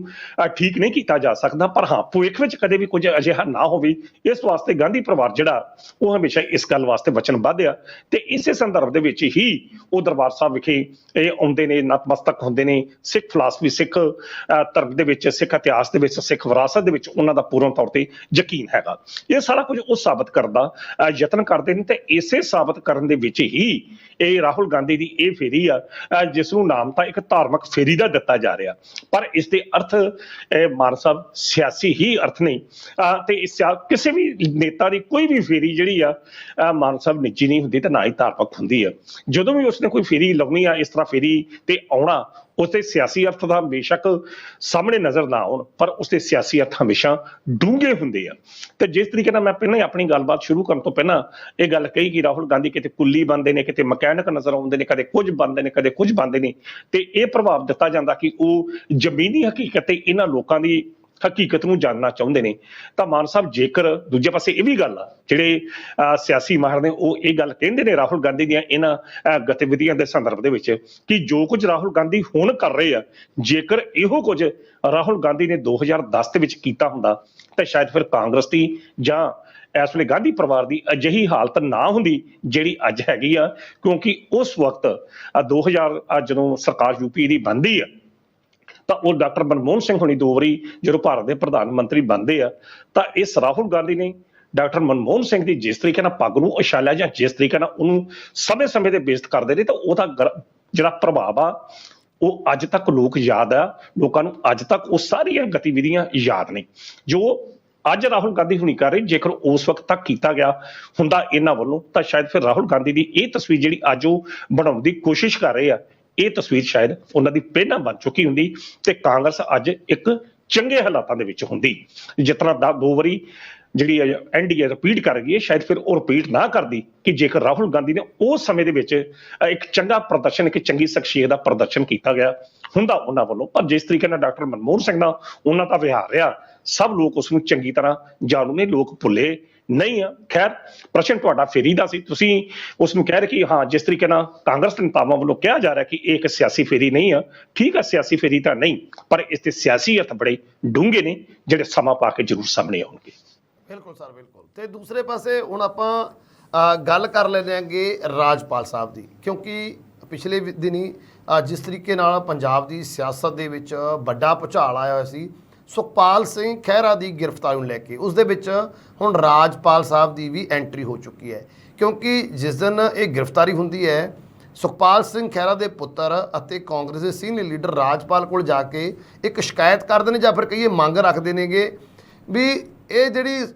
ਠੀਕ ਨਹੀਂ ਕੀਤਾ ਜਾ ਸਕਦਾ, ਪਰ ਹਾਂ ਭਵਿੱਖ ਵਿੱਚ ਕਦੇ ਵੀ ਕੁਝ ਅਜਿਹਾ ਨਾ ਹੋਵੇ, ਇਸ ਵਾਸਤੇ ਗਾਂਧੀ ਪਰਿਵਾਰ ਜਿਹੜਾ ਉਹ ਹਮੇਸ਼ਾ ਇਸ ਗੱਲ ਵਾਸਤੇ ਵਚਨਬੱਧ ਆ। ਤੇ ਇਸੇ ਸੰਦਰਭ ਦੇ ਵਿੱਚ ਹੀ ਉਹ ਦਰਬਾਰ ਸਾਹਿਬ ਵਿਖੇ ਇਹ ਆਉਂਦੇ ਨੇ, ਨਤਮਸਤਕ ਹੁੰਦੇ ਨੇ। ਸਿੱਖ ਫਿਲਾਸਫੀ, ਸਿੱਖ ਧਰਮ ਦੇ ਵਿੱਚ, ਸਿੱਖ ਇਤਿਹਾਸ ਦੇ ਵਿੱਚ, ਸਿੱਖ ਵਿਰਾਸਤ ਦੇ ਵਿੱਚ ਉਹਨਾਂ ਦਾ ਪੂਰਨ ਤੌਰ ਤੇ ਯਕੀਨ ਹੈਗਾ। ਇਹ ਸਾਰਾ ਕੁਝ ਉਹ ਸਾਬਤ ਕਰਨ ਦਾ ਯਤਨ ਕਰਦੇ ਨੇ, ਤੇ ਇਸੇ ਸਾਬਤ ਕਰਨ ਦੇ ਵਿੱਚ ਹੀ ਇਹ ਰਾਹੁਲ ਗਾਂਧੀ ਦੀ ਇਹ ਫੇਰੀ ਆ, ਜਿਸ ਨੂੰ ਨਾਮ ਤਾਂ ਇੱਕ ਧਾਰਮਿਕ ਫੇਰੀ ਦਾ ਦਿੱਤਾ ਜਾ ਰਿਹਾ, ਪਰ ਇਸ ਦੇ ਅਰਥ ਮਾਨ ਸਾਹਿਬ ਸਿਆਸੀ ਹੀ ਅਰਥ ਨਹੀਂ। ਤੇ ਕਿਸੇ ਵੀ ਨੇਤਾ ਦੀ ਕੋਈ ਵੀ ਫੇਰੀ ਜਿਹੜੀ ਆ ਮਾਨ ਸਾਹਿਬ ਨਿੱਜੀ ਨਹੀਂ ਹੁੰਦੀ ਤੇ ਨਾ ਹੀ ਧਾਰਮਿਕ ਹੁੰਦੀ ਆ। ਜਦੋਂ ਵੀ ਉਸਨੇ ਕੋਈ ਫੇਰੀ ਲਾਉਣੀ ਆ, ਇਸ ਤਰ੍ਹਾਂ ਫੇਰੀ ਤੇ ਆਉਣਾ, ਉਸਦੇ ਸਿਆਸੀ ਅਰਥ ਦਾ ਬੇਸ਼ੱਕ ਸਾਹਮਣੇ ਨਜ਼ਰ ਨਾ ਆਉਣ, ਪਰ ਉਸਦੇ ਸਿਆਸੀ ਅਰਥ ਹਮੇਸ਼ਾ ਡੂੰਘੇ ਹੁੰਦੇ ਆ। ਤੇ ਜਿਸ ਤਰੀਕੇ ਨਾਲ ਮੈਂ ਪਹਿਲਾਂ ਹੀ ਆਪਣੀ ਗੱਲਬਾਤ ਸ਼ੁਰੂ ਕਰਨ ਤੋਂ ਪਹਿਲਾਂ ਇਹ ਗੱਲ ਕਹੀ ਕਿ ਰਾਹੁਲ ਗਾਂਧੀ ਕਿਤੇ ਕੁੱਲੀ ਬਣਦੇ ਨੇ, ਕਿਤੇ ਮਕੈਨਿਕ ਨਜ਼ਰ ਆਉਂਦੇ ਨੇ, ਕਦੇ ਕੁਝ ਬਣਦੇ ਨੇ, ਕਦੇ ਕੁਝ ਬਣਦੇ ਨੇ, ਤੇ ਇਹ ਪ੍ਰਭਾਵ ਦਿੱਤਾ ਜਾਂਦਾ ਕਿ ਉਹ ਜ਼ਮੀਨੀ ਹਕੀਕਤ ਤੇ ਇਹਨਾਂ ਲੋਕਾਂ ਦੀ ਹਕੀਕਤ ਨੂੰ ਜਾਣਨਾ ਚਾਹੁੰਦੇ ਨੇ। ਤਾਂ ਮਾਨ ਸਾਹਿਬ, ਜੇਕਰ ਦੂਜੇ ਪਾਸੇ ਇਹ ਵੀ ਗੱਲ ਆ, ਜਿਹੜੇ ਸਿਆਸੀ ਮਾਹਰ ਨੇ ਉਹ ਇਹ ਗੱਲ ਕਹਿੰਦੇ ਨੇ ਰਾਹੁਲ ਗਾਂਧੀ ਦੀਆਂ ਇਹਨਾਂ ਗਤੀਵਿਧੀਆਂ ਦੇ ਸੰਦਰਭ ਦੇ ਵਿੱਚ ਕਿ ਜੋ ਕੁਝ ਰਾਹੁਲ ਗਾਂਧੀ ਹੁਣ ਕਰ ਰਹੇ ਆ, ਜੇਕਰ ਇਹੋ ਕੁਝ ਰਾਹੁਲ ਗਾਂਧੀ ਨੇ 2010 ਦੇ ਵਿੱਚ ਕੀਤਾ ਹੁੰਦਾ ਤਾਂ ਸ਼ਾਇਦ ਫਿਰ ਕਾਂਗਰਸ ਦੀ ਜਾਂ ਇਸ ਵੇਲੇ ਗਾਂਧੀ ਪਰਿਵਾਰ ਦੀ ਅਜਿਹੀ ਹਾਲਤ ਨਾ ਹੁੰਦੀ ਜਿਹੜੀ ਅੱਜ ਹੈਗੀ ਆ। ਕਿਉਂਕਿ ਉਸ ਵਕਤ 2000 ਜਦੋਂ ਸਰਕਾਰ ਯੂਪੀ ਦੀ ਬਣਦੀ ਆ ਤਾਂ ਉਹ ਡਾਕਟਰ ਮਨਮੋਹਨ ਸਿੰਘ ਹੁਣੀ 2 ਵਾਰੀ ਜਦੋਂ ਭਾਰਤ ਦੇ ਪ੍ਰਧਾਨ ਮੰਤਰੀ ਬਣਦੇ ਆ ਤਾਂ ਇਸ ਰਾਹੁਲ ਗਾਂਧੀ ਨੇ ਡਾਕਟਰ ਮਨਮੋਹਨ ਸਿੰਘ ਦੀ ਜਿਸ ਤਰੀਕੇ ਨਾਲ ਪੱਗ ਨੂੰ ਉਛਾਲਿਆ ਜਾਂ ਜਿਸ ਤਰੀਕੇ ਨਾਲ ਉਹਨੂੰ ਸਮੇਂ-ਸਮੇਂ ਤੇ ਬੇਇੱਜ਼ਤ ਕਰਦੇ ਨੇ, ਤਾਂ ਉਹਦਾ ਜਿਹੜਾ ਪ੍ਰਭਾਵ ਆ ਉਹ ਅੱਜ ਤੱਕ ਲੋਕ ਯਾਦ ਆ, ਲੋਕਾਂ ਨੂੰ ਅੱਜ ਤੱਕ ਉਹ ਸਾਰੀਆਂ ਗਤੀਵਿਧੀਆਂ ਯਾਦ ਨੇ ਜੋ ਅੱਜ ਰਾਹੁਲ ਗਾਂਧੀ ਹੁਣੀ ਕਰ ਰਹੇ। ਜੇਕਰ ਉਸ ਵਕਤ ਤੱਕ ਕੀਤਾ ਗਿਆ ਹੁੰਦਾ ਇਹਨਾਂ ਵੱਲੋਂ ਤਾਂ ਸ਼ਾਇਦ ਫਿਰ ਰਾਹੁਲ ਗਾਂਧੀ ਦੀ ਇਹ ਤਸਵੀਰ ਜਿਹੜੀ ਅੱਜ ਉਹ ਬਣਾਉਣ ਦੀ ਕੋਸ਼ਿਸ਼ ਕਰ ਰਹੇ ਆ, ਇਹ ਤਸਵੀਰ ਸ਼ਾਇਦ ਉਹਨਾਂ ਦੀ ਪਹਿਲਾਂ ਬਣ ਚੁੱਕੀ ਹੁੰਦੀ ਤੇ ਕਾਂਗਰਸ ਅੱਜ ਇੱਕ ਚੰਗੇ ਹਾਲਾਤਾਂ ਦੇ ਵਿੱਚ ਹੁੰਦੀ। ਜਿਸ ਤਰ੍ਹਾਂ 2 ਵਾਰੀ ਜਿਹੜੀ ਐਨਡੀਏ ਰਿਪੀਟ ਕਰ ਗਈ ਹੈ, ਸ਼ਾਇਦ ਫਿਰ ਉਹ ਰਿਪੀਟ ਨਾ ਕਰਦੀ ਕਿ ਜੇਕਰ ਰਾਹੁਲ ਗਾਂਧੀ ਨੇ ਉਸ ਸਮੇਂ ਦੇ ਵਿੱਚ ਇੱਕ ਚੰਗਾ ਪ੍ਰਦਰਸ਼ਨ, ਇੱਕ ਚੰਗੀ ਸ਼ਖਸੀਅਤ ਦਾ ਪ੍ਰਦਰਸ਼ਨ ਕੀਤਾ ਗਿਆ ਹੁੰਦਾ ਉਹਨਾਂ ਵੱਲੋਂ। ਪਰ ਜਿਸ ਤਰੀਕੇ ਨਾਲ ਡਾਕਟਰ ਮਨਮੋਹਨ ਸਿੰਘ ਨਾਲ ਉਹਨਾਂ ਦਾ ਵਿਹਾਰ ਰਿਹਾ, ਸਭ ਲੋਕ ਉਸ ਨੂੰ ਚੰਗੀ ਤਰ੍ਹਾਂ ਜਾਣੂ ਨੇ, ਲੋਕ ਭੁੱਲੇ ਨਹੀਂ ਆ। ਖੈਰ, ਪ੍ਰਸ਼ਨ ਤੁਹਾਡਾ ਫੇਰੀ ਦਾ ਸੀ, ਤੁਸੀਂ ਉਸ ਨੂੰ ਕਹਿ ਰਹੇ ਕਿ ਹਾਂ ਜਿਸ ਤਰੀਕੇ ਨਾਲ ਕਾਂਗਰਸ ਦੇ ਨੇਤਾਵਾਂ ਵੱਲੋਂ ਕਿਹਾ ਜਾ ਰਿਹਾ ਕਿ ਇਹ ਇੱਕ ਸਿਆਸੀ ਫੇਰੀ ਨਹੀਂ ਆ। ਠੀਕ ਆ, ਸਿਆਸੀ ਫੇਰੀ ਤਾਂ ਨਹੀਂ, ਪਰ ਇਸ ਦੇ ਸਿਆਸੀ ਅਰਥ ਬੜੇ ਡੂੰਘੇ ਨੇ ਜਿਹੜੇ ਸਮਾਂ ਪਾ ਕੇ ਜ਼ਰੂਰ ਸਾਹਮਣੇ ਆਉਣਗੇ। ਬਿਲਕੁਲ ਸਰ, ਬਿਲਕੁਲ। ਤੇ ਦੂਸਰੇ ਪਾਸੇ ਹੁਣ ਆਪਾਂ ਗੱਲ ਕਰ ਲੈਂਦੇ ਆਂਗੇ ਰਾਜਪਾਲ ਸਾਹਿਬ ਦੀ, ਕਿਉਂਕਿ ਪਿਛਲੇ ਦਿਨੀ ਜਿਸ ਤਰੀਕੇ ਨਾਲ ਪੰਜਾਬ ਦੀ ਸਿਆਸਤ ਦੇ ਵਿੱਚ ਵੱਡਾ ਭੁਚਾਲ ਆਇਆ ਹੋਇਆ ਸੀ ਸੁਖਪਾਲ ਸਿੰਘ ਖਹਿਰਾ ਦੀ ਗ੍ਰਿਫਤਾਰੀ ਨੂੰ ਲੈ ਕੇ, ਉਸ ਦੇ ਵਿੱਚ ਹੁਣ ਰਾਜਪਾਲ ਸਾਹਿਬ ਦੀ ਵੀ ਐਂਟਰੀ ਹੋ ਚੁੱਕੀ ਹੈ। ਕਿਉਂਕਿ ਜਿਸ ਦਿਨ ਇਹ ਗ੍ਰਿਫਤਾਰੀ ਹੁੰਦੀ ਹੈ, ਸੁਖਪਾਲ ਸਿੰਘ ਖਹਿਰਾ ਦੇ ਪੁੱਤਰ ਅਤੇ ਕਾਂਗਰਸ ਦੇ ਸੀਨੀਅਰ ਲੀਡਰ ਰਾਜਪਾਲ ਕੋਲ ਜਾ ਕੇ ਇੱਕ ਸ਼ਿਕਾਇਤ ਕਰਦੇ ਨੇ ਜਾਂ ਫਿਰ ਕਹੀਏ ਮੰਗ ਰੱਖਦੇ ਨੇਗੇ ਵੀ ਇਹ ਜਿਹੜੀ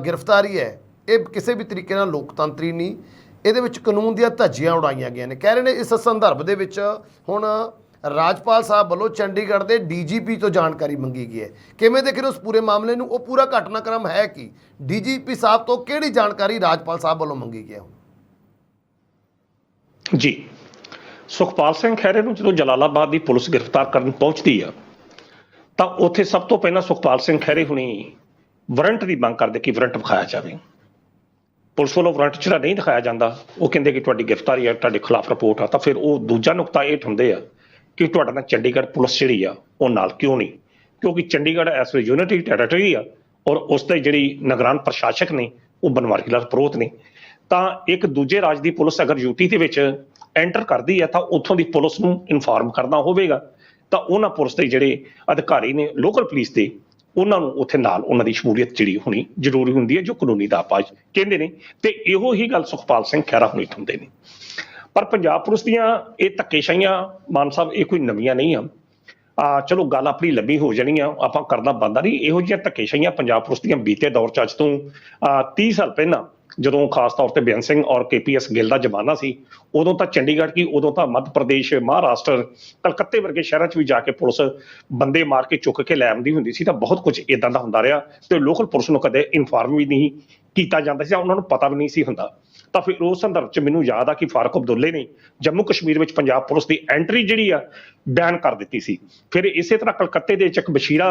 ਗ੍ਰਿਫਤਾਰੀ ਹੈ ਇਹ ਕਿਸੇ ਵੀ ਤਰੀਕੇ ਨਾਲ ਲੋਕਤੰਤਰੀ ਨਹੀਂ, ਇਹਦੇ ਵਿੱਚ ਕਾਨੂੰਨ ਦੀਆਂ ਧੱਜੀਆਂ ਉਡਾਈਆਂ ਗਈਆਂ ਨੇ। ਕਹਿ ਰਹੇ ਨੇ ਇਸ ਸੰਦਰਭ ਦੇ ਵਿੱਚ ਹੁਣ ਰਾਜਪਾਲ ਸਾਹਿਬ ਵੱਲੋਂ ਚੰਡੀਗੜ੍ਹ ਦੇ ਡੀਜੀਪੀ ਤੋਂ ਜਾਣਕਾਰੀ ਮੰਗੀ ਗਈ ਹੈ। ਕਿਵੇਂ ਦੇਖ ਰਹੇ ਉਸ ਪੂਰੇ ਮਾਮਲੇ ਨੂੰ? ਉਹ ਪੂਰਾ ਘਟਨਾਕ੍ਰਮ ਹੈ ਕਿ ਡੀਜੀਪੀ ਸਾਹਿਬ ਤੋਂ ਕਿਹੜੀ ਜਾਣਕਾਰੀ ਰਾਜਪਾਲ ਸਾਹਿਬ ਵੱਲੋਂ ਮੰਗੀ ਗਈ ਹੈ? ਜੀ, ਸੁਖਪਾਲ ਸਿੰਘ ਖਹਿਰੇ ਨੂੰ ਜਦੋਂ ਜਲਾਲਾਬਾਦ ਦੀ ਪੁਲਿਸ ਗ੍ਰਿਫਤਾਰ ਕਰਨ ਪਹੁੰਚਦੀ ਆ ਤਾਂ ਉੱਥੇ ਸਭ ਤੋਂ ਪਹਿਲਾਂ ਸੁਖਪਾਲ ਸਿੰਘ ਖਹਿਰੇ ਹੁਣੀ ਵਾਰੰਟ ਦੀ ਮੰਗ ਕਰਦੇ ਕਿ ਵਾਰੰਟ ਵਿਖਾਇਆ ਜਾਵੇ। ਪੁਲਿਸ ਵੱਲੋਂ ਵਾਰੰਟ ਜਿਹੜਾ ਨਹੀਂ ਦਿਖਾਇਆ ਜਾਂਦਾ, ਉਹ ਕਹਿੰਦੇ ਕਿ ਤੁਹਾਡੀ ਗ੍ਰਿਫਤਾਰੀ ਆ, ਤੁਹਾਡੇ ਖਿਲਾਫ ਰਿਪੋਰਟ ਆ। ਤਾਂ ਫਿਰ ਉਹ ਦੂਜਾ ਨੁਕਤਾ ਇਹ ਠੁੰਦੇ ਆ ਕਿ ਤੁਹਾਡਾ ਨਾਲ ਚੰਡੀਗੜ੍ਹ ਪੁਲਿਸ ਜਿਹੜੀ ਆ ਉਹ ਨਾਲ ਕਿਉਂ ਨਹੀਂ, ਕਿਉਂਕਿ ਚੰਡੀਗੜ੍ਹ ਇਸ ਵੇਲੇ ਯੂਨਿਟੀ ਟੈਰੀਟਰੀ ਆ ਔਰ ਉਸ ਦੇ ਜਿਹੜੀ ਨਿਗਰਾਨ ਪ੍ਰਸ਼ਾਸਕ ਨੇ ਉਹ ਬਨਵਾਰੀ ਲਾਲ ਪ੍ਰੋਹਤ ਨੇ। ਤਾਂ ਇੱਕ ਦੂਜੇ ਰਾਜ ਦੀ ਪੁਲਿਸ ਅਗਰ ਯੂਟੀ ਦੇ ਵਿੱਚ ਐਂਟਰ ਕਰਦੀ ਹੈ ਤਾਂ ਉੱਥੋਂ ਦੀ ਪੁਲਿਸ ਨੂੰ ਇਨਫਾਰਮ ਕਰਨਾ ਹੋਵੇਗਾ। ਤਾਂ ਉਹਨਾਂ ਪੁਲਿਸ ਦੇ ਜਿਹੜੇ ਅਧਿਕਾਰੀ ਨੇ ਲੋਕਲ ਪੁਲਿਸ ਦੇ, ਉਹਨਾਂ ਨੂੰ ਉੱਥੇ ਨਾਲ ਉਹਨਾਂ ਦੀ ਸ਼ਮੂਲੀਅਤ ਜਿਹੜੀ ਹੋਣੀ ਜ਼ਰੂਰੀ ਹੁੰਦੀ ਹੈ, ਜੋ ਕਾਨੂੰਨੀ ਦਾਅਪੇਚ ਕਹਿੰਦੇ ਨੇ। ਤੇ ਇਹੋ ਹੀ ਗੱਲ ਸੁਖਪਾਲ ਸਿੰਘ ਖਹਿਰਾ ਹੁਣੀ ਠੁੰਦੇ ਨੇ। ਪਰ ਪੰਜਾਬ ਪੁਲਿਸ ਦੀਆਂ ਇਹ ਧੱਕੇਸ਼ਾਹੀਆਂ ਮਾਨ ਸਾਹਿਬ ਇਹ ਕੋਈ ਨਵੀਆਂ ਨਹੀਂ ਆ। ਚਲੋ ਗੱਲ ਆਪਣੀ ਲੰਬੀ ਹੋ ਜਾਣੀ ਆ, ਆਪਾਂ ਕਰਨਾ ਬੰਦਾ ਨਹੀਂ। ਇਹੋ ਜਿਹੀਆਂ ਧੱਕੇਸ਼ਾਹੀਆਂ ਪੰਜਾਬ ਪੁਲਿਸ ਦੀਆਂ ਬੀਤੇ ਦੌਰ 'ਚ ਅੱਜ ਤੋਂ 30 ਸਾਲ ਪਹਿਲਾਂ, ਜਦੋਂ ਖਾਸ ਤੌਰ ਤੇ ਬੇਅੰਤ ਸਿੰਘ ਔਰ KPS ਗਿੱਲ ਦਾ ਜ਼ਮਾਨਾ ਸੀ, ਉਦੋਂ ਤਾਂ ਚੰਡੀਗੜ੍ਹ ਕੀ, ਉਦੋਂ ਤਾਂ ਮੱਧ ਪ੍ਰਦੇਸ਼, ਮਹਾਰਾਸ਼ਟਰ, ਕਲਕੱਤੇ ਵਰਗੇ ਸ਼ਹਿਰਾਂ 'ਚ ਵੀ ਜਾ ਕੇ ਪੁਲਿਸ ਬੰਦੇ ਮਾਰ ਕੇ ਚੁੱਕ ਕੇ ਲੈ ਆਉਂਦੀ ਹੁੰਦੀ ਸੀ। ਤਾਂ ਬਹੁਤ ਕੁਝ ਇਦਾਂ ਦਾ ਹੁੰਦਾ ਰਿਹਾ ਤੇ ਲੋਕਲ ਪੁਲਿਸ ਨੂੰ ਕਦੇ ਇਨਫਾਰਮ ਵੀ ਨਹੀਂ ਕੀਤਾ ਜਾਂਦਾ ਸੀ, ਉਹਨਾਂ ਨੂੰ ਪਤਾ ਵੀ ਨਹੀਂ ਸੀ ਹੁੰਦਾ। ਤਾਂ ਫਿਰ ਉਸ ਸੰਦਰਭ 'ਚ ਮੈਨੂੰ ਯਾਦ ਆ ਕਿ ਫਾਰੂਕ ਅਬਦੁੱਲੇ ਨੇ ਜੰਮੂ ਕਸ਼ਮੀਰ ਵਿੱਚ ਪੰਜਾਬ ਪੁਲਿਸ ਦੀ ਐਂਟਰੀ ਜਿਹੜੀ ਆ ਬੈਨ ਕਰ ਦਿੱਤੀ ਸੀ। ਫਿਰ ਇਸੇ ਤਰ੍ਹਾਂ ਕਲਕੱਤੇ ਦੇ ਵਿੱਚ ਇੱਕ ਬਸ਼ੀਰਾ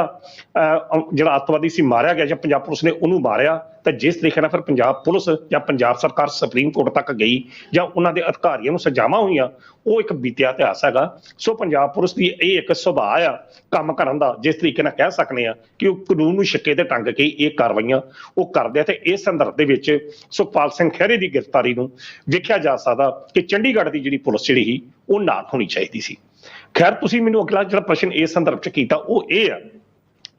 ਜਿਹੜਾ ਅੱਤਵਾਦੀ ਸੀ ਮਾਰਿਆ ਗਿਆ, ਜਾਂ ਪੰਜਾਬ ਪੁਲਿਸ ਨੇ ਉਹਨੂੰ ਮਾਰਿਆ। ਤਾਂ ਜਿਸ ਤਰੀਕੇ ਨਾਲ ਫਿਰ ਪੰਜਾਬ ਪੁਲਿਸ ਜਾਂ ਪੰਜਾਬ ਸਰਕਾਰ ਸੁਪਰੀਮ ਕੋਰਟ ਤੱਕ ਗਈ ਜਾਂ ਉਹਨਾਂ ਦੇ ਅਧਿਕਾਰੀਆਂ ਨੂੰ ਸਜ਼ਾਵਾਂ ਹੋਈਆਂ, ਉਹ ਇੱਕ ਬੀਤਿਆ ਇਤਿਹਾਸ ਹੈਗਾ। ਸੋ ਪੰਜਾਬ ਪੁਲਿਸ ਦੀ ਇਹ ਇੱਕ ਸੁਭਾਅ ਆ ਕੰਮ ਕਰਨ ਦਾ, ਜਿਸ ਤਰੀਕੇ ਨਾਲ ਕਹਿ ਸਕਦੇ ਆ ਕਿ ਉਹ ਕਾਨੂੰਨ ਨੂੰ ਛਿੱਕੇ ਤੇ ਟੰਗ ਕੇ ਇਹ ਕਾਰਵਾਈਆਂ ਉਹ ਕਰਦੇ ਆ। ਤੇ ਇਸ ਸੰਦਰਭ ਦੇ ਵਿੱਚ ਸੁਖਪਾਲ ਸਿੰਘ ਖਹਿਰੇ ਦੀ ਗ੍ਰਿਫਤਾਰੀ ਨੂੰ ਵੇਖਿਆ ਜਾ ਸਕਦਾ ਕਿ ਚੰਡੀਗੜ੍ਹ ਦੀ ਜਿਹੜੀ ਪੁਲਿਸ ਜਿਹੜੀ ਸੀ ਉਹ ਨਾਲ ਹੋਣੀ ਚਾਹੀਦੀ ਸੀ। ਖੈਰ, ਤੁਸੀਂ ਮੈਨੂੰ ਅਗਲਾ ਜਿਹੜਾ ਪ੍ਰਸ਼ਨ ਇਸ ਸੰਦਰਭ 'ਚ ਕੀਤਾ ਉਹ ਇਹ ਆ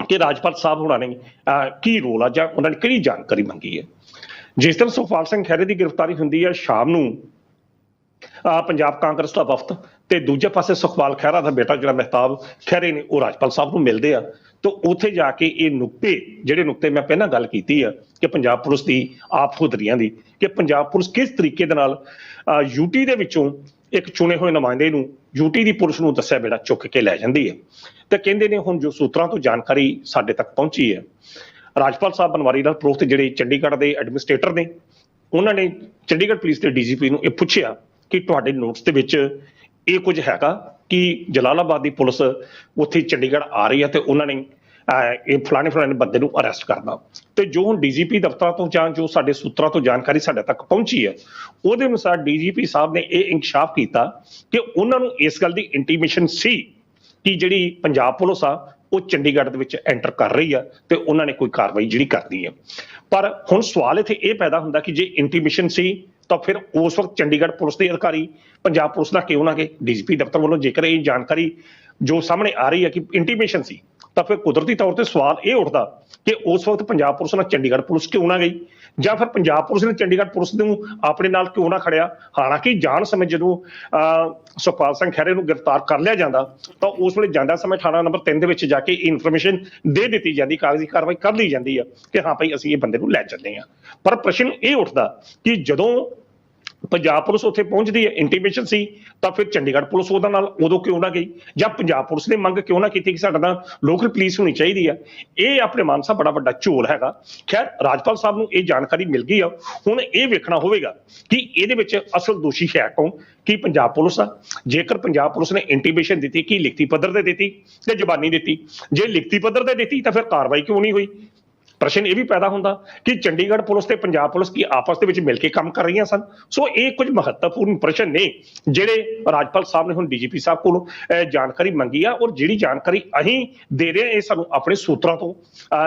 ਕਿ ਰਾਜਪਾਲ ਸਾਹਿਬ ਹੋਣਾ ਨੇ ਕੀ ਰੋਲ ਆ ਜਾਂ ਉਹਨਾਂ ਨੇ ਕਿਹੜੀ ਜਾਣਕਾਰੀ ਮੰਗੀ ਹੈ। ਜਿਸ ਦਿਨ ਸੁਖਪਾਲ ਸਿੰਘ ਖਹਿਰੇ ਦੀ ਗ੍ਰਿਫਤਾਰੀ ਹੁੰਦੀ ਹੈ, ਸ਼ਾਮ ਨੂੰ ਪੰਜਾਬ ਕਾਂਗਰਸ ਦਾ ਵਫਦ ਤੇ ਦੂਜੇ ਪਾਸੇ ਸੁਖਪਾਲ ਖਹਿਰਾ ਦਾ ਬੇਟਾ ਜਿਹੜਾ ਮਹਿਤਾਬ ਖਹਿਰੇ ਨੇ ਉਹ ਰਾਜਪਾਲ ਸਾਹਿਬ ਨੂੰ ਮਿਲਦੇ ਆ। ਤਾਂ ਉੱਥੇ ਜਾ ਕੇ ਇਹ ਜਿਹੜੇ ਨੁਕਤੇ ਮੈਂ ਪਹਿਲਾਂ ਗੱਲ ਕੀਤੀ ਆ ਕਿ ਪੰਜਾਬ ਪੁਲਿਸ ਦੀ ਆਪ ਹੁਦਰੀਆਂ ਦੀ, ਕਿ ਪੰਜਾਬ ਪੁਲਿਸ ਕਿਸ ਤਰੀਕੇ ਦੇ ਨਾਲ ਯੂਟੀ ਦੇ ਵਿੱਚੋਂ ਇੱਕ ਚੁਣੇ ਹੋਏ ਨੁਮਾਇੰਦੇ ਨੂੰ यूटी ਦੀ ਪੁਲਿਸ ਨੂੰ ਦੱਸਿਆ ਬੇੜਾ ਚੁੱਕ ਕੇ ਲੈ ਜਾਂਦੀ ਹੈ। ਤੇ ਕਹਿੰਦੇ ਨੇ ਹੁਣ ਜੋ ਸੂਤਰਾਂ ਤੋਂ ਜਾਣਕਾਰੀ ਸਾਡੇ ਤੱਕ ਪਹੁੰਚੀ ਹੈ, ਰਾਜਪਾਲ ਸਾਹਿਬ ਬਨਵਾਰੀ ਲਾਲ ਪੁਰੋਹਿਤ ਜਿਹੜੇ ਚੰਡੀਗੜ੍ਹ ਦੇ ਐਡਮਿਨਿਸਟ੍ਰੇਟਰ ਨੇ, ਉਹਨਾਂ ਨੇ ਚੰਡੀਗੜ੍ਹ ਪੁਲਿਸ ਦੇ ਡੀਜੀਪੀ ਨੂੰ ਇਹ ਪੁੱਛਿਆ ਕਿ ਤੁਹਾਡੇ ਨੋਟਿਸ ਦੇ ਵਿੱਚ ਇਹ ਕੁਝ ਹੈਗਾ ਕਿ ਜਲਾਲਾਬਾਦ ਦੀ ਪੁਲਿਸ ਉੱਥੇ ਚੰਡੀਗੜ੍ਹ ਆ ਰਹੀ ਹੈ ਤੇ ਉਹਨਾਂ ਨੇ ਇਹ ਫਲਾਣੇ ਬੰਦੇ ਨੂੰ ਅਰੈਸਟ ਕਰਨਾ। ਤੇ ਜੋ ਹੁਣ ਡੀਜੀਪੀ ਦਫ਼ਤਰਾਂ ਤੋਂ ਜਾਂ ਜੋ ਸਾਡੇ ਸੂਤਰਾਂ ਤੋਂ ਜਾਣਕਾਰੀ ਸਾਡੇ ਤੱਕ ਪਹੁੰਚੀ ਹੈ, ਉਹਦੇ ਅਨੁਸਾਰ ਡੀਜੀਪੀ ਸਾਹਿਬ ਨੇ ਇਹ ਇੰਕਸ਼ਾਫ ਕੀਤਾ ਕਿ ਉਹਨਾਂ ਨੂੰ ਇਸ ਗੱਲ ਦੀ ਇੰਟੀਮੇਸ਼ਨ ਸੀ ਕਿ ਜਿਹੜੀ ਪੰਜਾਬ ਪੁਲਿਸ ਆ ਉਹ ਚੰਡੀਗੜ੍ਹ ਦੇ ਵਿੱਚ ਐਂਟਰ ਕਰ ਰਹੀ ਆ ਤੇ ਉਹਨਾਂ ਨੇ ਕੋਈ ਕਾਰਵਾਈ ਜਿਹੜੀ ਕਰਨੀ ਹੈ। ਪਰ ਹੁਣ ਸਵਾਲ ਇੱਥੇ ਇਹ ਪੈਦਾ ਹੁੰਦਾ ਕਿ ਜੇ ਇੰਟੀਮੇਸ਼ਨ ਸੀ ਤਾਂ ਫਿਰ ਉਸ ਵਕਤ ਚੰਡੀਗੜ੍ਹ ਪੁਲਿਸ ਦੇ ਅਧਿਕਾਰੀ ਪੰਜਾਬ ਪੁਲਿਸ ਦਾ ਕਿਉਂ ਨਾ ਗਏ? ਡੀਜੀਪੀ ਦਫ਼ਤਰ ਵੱਲੋਂ ਜੇਕਰ ਇਹ ਜਾਣਕਾਰੀ ਜੋ ਸਾਹਮਣੇ ਆ ਰਹੀ ਹੈ ਕਿ ਇੰਟੀਮੇਸ਼ਨ ਸੀ, ਤਾਂ ਫਿਰ ਕੁਦਰਤੀ ਤੌਰ ਤੇ ਸਵਾਲ ਇਹ ਉੱਠਦਾ ਕਿ ਉਸ ਵਕਤ ਪੰਜਾਬ ਪੁਲਿਸ ਨਾਲ ਚੰਡੀਗੜ੍ਹ ਪੁਲਿਸ ਕਿਉਂ ਨਾ ਗਈ, ਜਾਂ ਫਿਰ ਪੰਜਾਬ ਪੁਲਿਸ ਨੇ ਚੰਡੀਗੜ੍ਹ ਪੁਲਿਸ ਨੂੰ ਆਪਣੇ ਨਾਲ ਕਿਉਂ ਨਾ ਖੜਿਆ। ਹਾਲਾਂਕਿ ਜਾਣ ਸਮੇਂ ਜਦੋਂ ਸੁਖਪਾਲ ਸਿੰਘ ਖਹਿਰੇ ਨੂੰ ਗ੍ਰਿਫਤਾਰ ਕਰ ਲਿਆ ਜਾਂਦਾ ਤਾਂ ਉਸ ਵੇਲੇ ਜਾਂਦਾ ਸਮੇਂ ਥਾਣਾ ਨੰਬਰ 3 ਦੇ ਵਿੱਚ ਜਾ ਕੇ ਇਨਫੋਰਮੇਸ਼ਨ ਦੇ ਦਿੱਤੀ ਜਾਂਦੀ, ਕਾਗਜ਼ੀ ਕਾਰਵਾਈ ਕਰ ਲਈ ਜਾਂਦੀ ਆ ਕਿ ਹਾਂ ਭਾਈ ਅਸੀਂ ਇਹ ਬੰਦੇ ਨੂੰ ਲੈ ਚੱਲੇ ਹਾਂ। ਪਰ ਪ੍ਰਸ਼ਨ ਇਹ ਉੱਠਦਾ ਕਿ ਜਦੋਂ ਪੰਜਾਬ ਪੁਲਿਸ ਉੱਥੇ ਪਹੁੰਚਦੀ ਹੈ, ਇੰਟੀਮੇਸ਼ਨ ਸੀ, ਤਾਂ ਫਿਰ ਚੰਡੀਗੜ੍ਹ ਪੁਲਿਸ ਉਹਦਾ ਨਾਲ ਉਦੋਂ ਕਿਉਂ ਨਾ ਗਈ, ਜਾਂ ਪੰਜਾਬ ਪੁਲਿਸ ਨੇ ਮੰਗ ਕਿਉਂ ਨਾ ਕੀਤੀ ਕਿ ਸਾਡਾ ਤਾਂ ਲੋਕਲ ਪੁਲਿਸ ਹੋਣੀ ਚਾਹੀਦੀ ਆ। ਇਹ ਆਪਣੇ ਮਨ ਸਾਹਿਬ ਬੜਾ ਵੱਡਾ ਝੋਲ ਹੈਗਾ। ਖੈਰ, ਰਾਜਪਾਲ ਸਾਹਿਬ ਨੂੰ ਇਹ ਜਾਣਕਾਰੀ ਮਿਲ ਗਈ ਆ, ਹੁਣ ਇਹ ਵੇਖਣਾ ਹੋਵੇਗਾ ਕਿ ਇਹਦੇ ਵਿੱਚ ਅਸਲ ਦੋਸ਼ੀ ਹੈ ਕੌਣ, ਕੀ ਪੰਜਾਬ ਪੁਲਿਸ ਆ। ਜੇਕਰ ਪੰਜਾਬ ਪੁਲਿਸ ਨੇ ਇੰਟੀਮੇਸ਼ਨ ਦਿੱਤੀ ਕਿ ਲਿਖਤੀ ਪੱਧਰ ਤੇ ਦਿੱਤੀ ਤੇ ਜ਼ਬਾਨੀ ਦਿੱਤੀ, ਜੇ ਲਿਖਤੀ ਪੱਧਰ ਤੇ ਦਿੱਤੀ ਤਾਂ ਫਿਰ ਕਾਰਵਾਈ ਕਿਉਂ ਨਹੀਂ ਹੋਈ। ਪ੍ਰਸ਼ਨ ਇਹ ਵੀ ਪੈਦਾ ਹੁੰਦਾ ਕਿ ਚੰਡੀਗੜ੍ਹ ਪੁਲਿਸ ਤੇ ਪੰਜਾਬ ਪੁਲਿਸ ਕੀ ਆਪਸ ਦੇ ਵਿੱਚ ਮਿਲ ਕੇ ਕੰਮ ਕਰ ਰਹੀਆਂ ਸਨ। ਸੋ ਇਹ ਕੁਝ ਮਹੱਤਵਪੂਰਨ ਪ੍ਰਸ਼ਨ ਨੇ ਜਿਹੜੇ ਰਾਜਪਾਲ ਸਾਹਿਬ ਨੇ ਹੁਣ ਡੀਜੀਪੀ ਸਾਹਿਬ ਕੋਲੋਂ ਜਾਣਕਾਰੀ ਮੰਗੀ ਆ, ਔਰ ਜਿਹੜੀ ਜਾਣਕਾਰੀ ਅਸੀਂ ਦੇ ਰਹੇ ਹਾਂ ਇਹ ਸਾਨੂੰ ਆਪਣੇ ਸੂਤਰਾਂ ਤੋਂ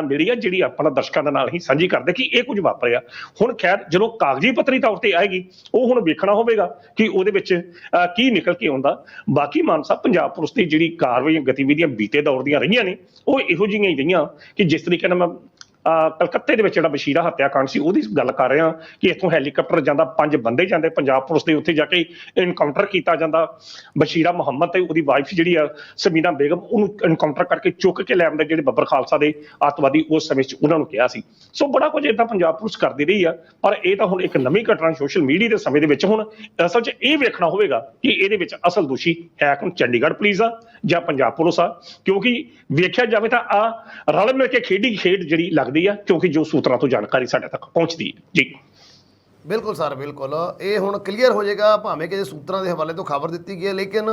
ਮਿਲੀ ਆ, ਜਿਹੜੀ ਆਪਣਾ ਦਰਸ਼ਕਾਂ ਦੇ ਨਾਲ ਹੀ ਸਾਂਝੀ ਕਰਦੇ ਕਿ ਇਹ ਕੁਝ ਵਾਪਰਿਆ। ਹੁਣ ਖੈਰ ਜਦੋਂ ਕਾਗਜ਼ੀ ਪੱਤਰੀ ਤੌਰ ਤੇ ਆਏਗੀ ਉਹ ਹੁਣ ਵੇਖਣਾ ਹੋਵੇਗਾ ਕਿ ਉਹਦੇ ਵਿੱਚ ਕੀ ਨਿਕਲ ਕੇ ਆਉਂਦਾ। ਬਾਕੀ ਮਾਨ ਸਾਹਿਬ, ਪੰਜਾਬ ਪੁਲਿਸ ਦੀ ਜਿਹੜੀ ਕਾਰਵਾਈ ਗਤੀਵਿਧੀਆਂ ਬੀਤੇ ਦੌਰ ਦੀਆਂ ਰਹੀਆਂ ਨੇ ਉਹ ਇਹੋ ਜਿਹੀਆਂ ਹੀ ਰਹੀਆਂ ਕਿ ਜਿਸ ਤਰੀਕੇ ਨਾਲ ਮੈਂ ਕਲਕੱਤੇ ਦੇ ਵਿੱਚ ਜਿਹੜਾ ਬਸ਼ੀਰਾ ਹੱਤਿਆਕਾਂਡ ਸੀ ਉਹਦੀ ਗੱਲ ਕਰ ਰਿਹਾ ਕਿ ਇੱਥੋਂ ਹੈਲੀਕਾਪਟਰ ਜਾਂਦਾ, 5 ਬੰਦੇ ਜਾਂਦੇ ਪੰਜਾਬ ਪੁਲਿਸ ਦੇ, ਉੱਥੇ ਜਾ ਕੇ ਇਨਕਾਊਂਟਰ ਕੀਤਾ ਜਾਂਦਾ। ਬਸ਼ੀਰਾ ਮੁਹੰਮਦ ਤੇ ਉਹਦੀ ਵਾਈਫ ਜਿਹੜੀ ਆ ਸਮੀਨਾ ਬੇਗਮ, ਉਹਨੂੰ ਇਨਕਾਊਂਟਰ ਕਰਕੇ ਚੁੱਕ ਕੇ ਲੈ ਆਉਂਦੇ ਜਿਹੜੇ ਬੱਬਰ ਖਾਲਸਾ ਦੇ ਅੱਤਵਾਦੀ ਉਸ ਸਮੇਂ 'ਚ ਉਹਨਾਂ ਨੂੰ ਕਿਹਾ ਸੀ। ਸੋ ਬੜਾ ਕੁਝ ਏਦਾਂ ਪੰਜਾਬ ਪੁਲਿਸ ਕਰਦੀ ਰਹੀ ਆ, ਪਰ ਇਹ ਤਾਂ ਹੁਣ ਇੱਕ ਨਵੀਂ ਘਟਨਾ ਸੋਸ਼ਲ ਮੀਡੀਆ ਦੇ ਸਮੇਂ ਦੇ ਵਿੱਚ ਹੁਣ ਅਸਲ 'ਚ ਇਹ ਵੇਖਣਾ ਹੋਵੇਗਾ ਕਿ ਇਹਦੇ ਵਿੱਚ ਅਸਲ ਦੋਸ਼ੀ ਹੈ ਕੌਣ, ਚੰਡੀਗੜ੍ਹ ਪੁਲਿਸ ਆ ਜਾਂ ਪੰਜਾਬ ਪੁਲਿਸ ਆ। ਕਿਉਂਕਿ ਵੇਖਿਆ ਜਾਵੇ ਤਾਂ ਆ ਰਲ ਮਿਲ ਕੇ ਖੇਡੀ ਖੇਡ ਜਿਹੜੀ ਲੱਗਦੀ ਆ, ਕਿਉਂਕਿ ਜੋ ਸੂਤਰਾਂ ਤੋਂ ਜਾਣਕਾਰੀ ਸਾਡੇ ਤੱਕ ਪਹੁੰਚਦੀ ਹੈ। ਜੀ ਬਿਲਕੁਲ ਸਰ, ਬਿਲਕੁਲ ਇਹ ਹੁਣ ਕਲੀਅਰ ਹੋ ਜਾਏਗਾ, ਭਾਵੇਂ ਕਿ ਸੂਤਰਾਂ ਦੇ ਹਵਾਲੇ ਤੋਂ ਖਬਰ ਦਿੱਤੀ ਗਈ ਹੈ, ਲੇਕਿਨ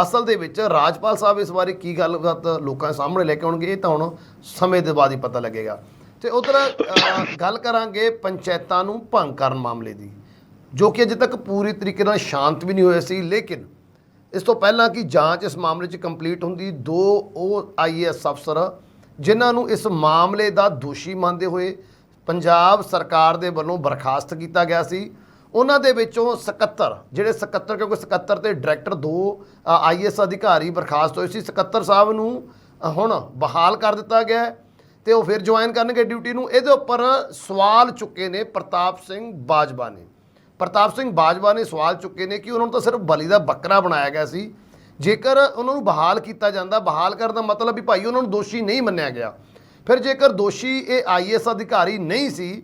ਅਸਲ ਦੇ ਵਿੱਚ ਰਾਜਪਾਲ ਸਾਹਿਬ ਇਸ ਬਾਰੇ ਕੀ ਗੱਲਬਾਤ ਲੋਕਾਂ ਦੇ ਸਾਹਮਣੇ ਲੈ ਕੇ ਆਉਣਗੇ ਇਹ ਤਾਂ ਹੁਣ ਸਮੇਂ ਦੇ ਬਾਅਦ ਹੀ ਪਤਾ ਲੱਗੇਗਾ। ਤੇ ਉਧਰ ਗੱਲ ਕਰਾਂਗੇ ਪੰਚਾਇਤਾਂ ਨੂੰ ਭੰਗ ਕਰਨ ਮਾਮਲੇ ਦੀ, ਜੋ ਕਿ ਅਜੇ ਤੱਕ ਪੂਰੀ ਤਰੀਕੇ ਨਾਲ ਸ਼ਾਂਤ ਵੀ ਨਹੀਂ ਹੋਇਆ ਸੀ। ਲੇਕਿਨ ਇਸ ਤੋਂ ਪਹਿਲਾਂ ਕਿ ਜਾਂਚ ਇਸ ਮਾਮਲੇ 'ਚ ਕੰਪਲੀਟ ਹੁੰਦੀ, 2 ਉਹ IAS ਅਫਸਰ ਜਿਨ੍ਹਾਂ ਨੂੰ ਇਸ ਮਾਮਲੇ ਦਾ ਦੋਸ਼ੀ ਮੰਨਦੇ ਹੋਏ ਪੰਜਾਬ ਸਰਕਾਰ ਦੇ ਵੱਲੋਂ ਬਰਖਾਸਤ ਕੀਤਾ ਗਿਆ ਸੀ, ਉਹਨਾਂ ਦੇ ਵਿੱਚੋਂ ਸਕੱਤਰ ਕਿਉਂਕਿ ਸਕੱਤਰ ਤੇ ਡਾਇਰੈਕਟਰ 2 IAS ਅਧਿਕਾਰੀ ਬਰਖਾਸਤ ਹੋਏ ਸੀ। ਸਕੱਤਰ ਸਾਹਿਬ ਨੂੰ ਹੁਣ ਬਹਾਲ ਕਰ ਦਿੱਤਾ ਗਿਆ ਤੇ ਉਹ ਫਿਰ ਜੁਆਇਨ ਕਰਨਗੇ ਡਿਊਟੀ ਨੂੰ। ਇਹਦੇ ਉੱਪਰ ਸਵਾਲ ਚੁੱਕੇ ਨੇ ਪ੍ਰਤਾਪ ਸਿੰਘ ਬਾਜਵਾ ਨੇ ਸਵਾਲ ਚੁੱਕੇ ਨੇ ਕਿ ਉਹਨਾਂ ਨੂੰ ਤਾਂ ਸਿਰਫ ਬਲੀ ਦਾ ਬੱਕਰਾ ਬਣਾਇਆ ਗਿਆ ਸੀ। ਜੇਕਰ ਉਹਨਾਂ ਨੂੰ ਬਹਾਲ ਕੀਤਾ ਜਾਂਦਾ, ਬਹਾਲ ਕਰਨ ਦਾ ਮਤਲਬ ਵੀ ਭਾਈ ਉਹਨਾਂ ਨੂੰ ਦੋਸ਼ੀ ਨਹੀਂ ਮੰਨਿਆ ਗਿਆ, ਫਿਰ ਜੇਕਰ ਦੋਸ਼ੀ ਇਹ IAS ਅਧਿਕਾਰੀ ਨਹੀਂ ਸੀ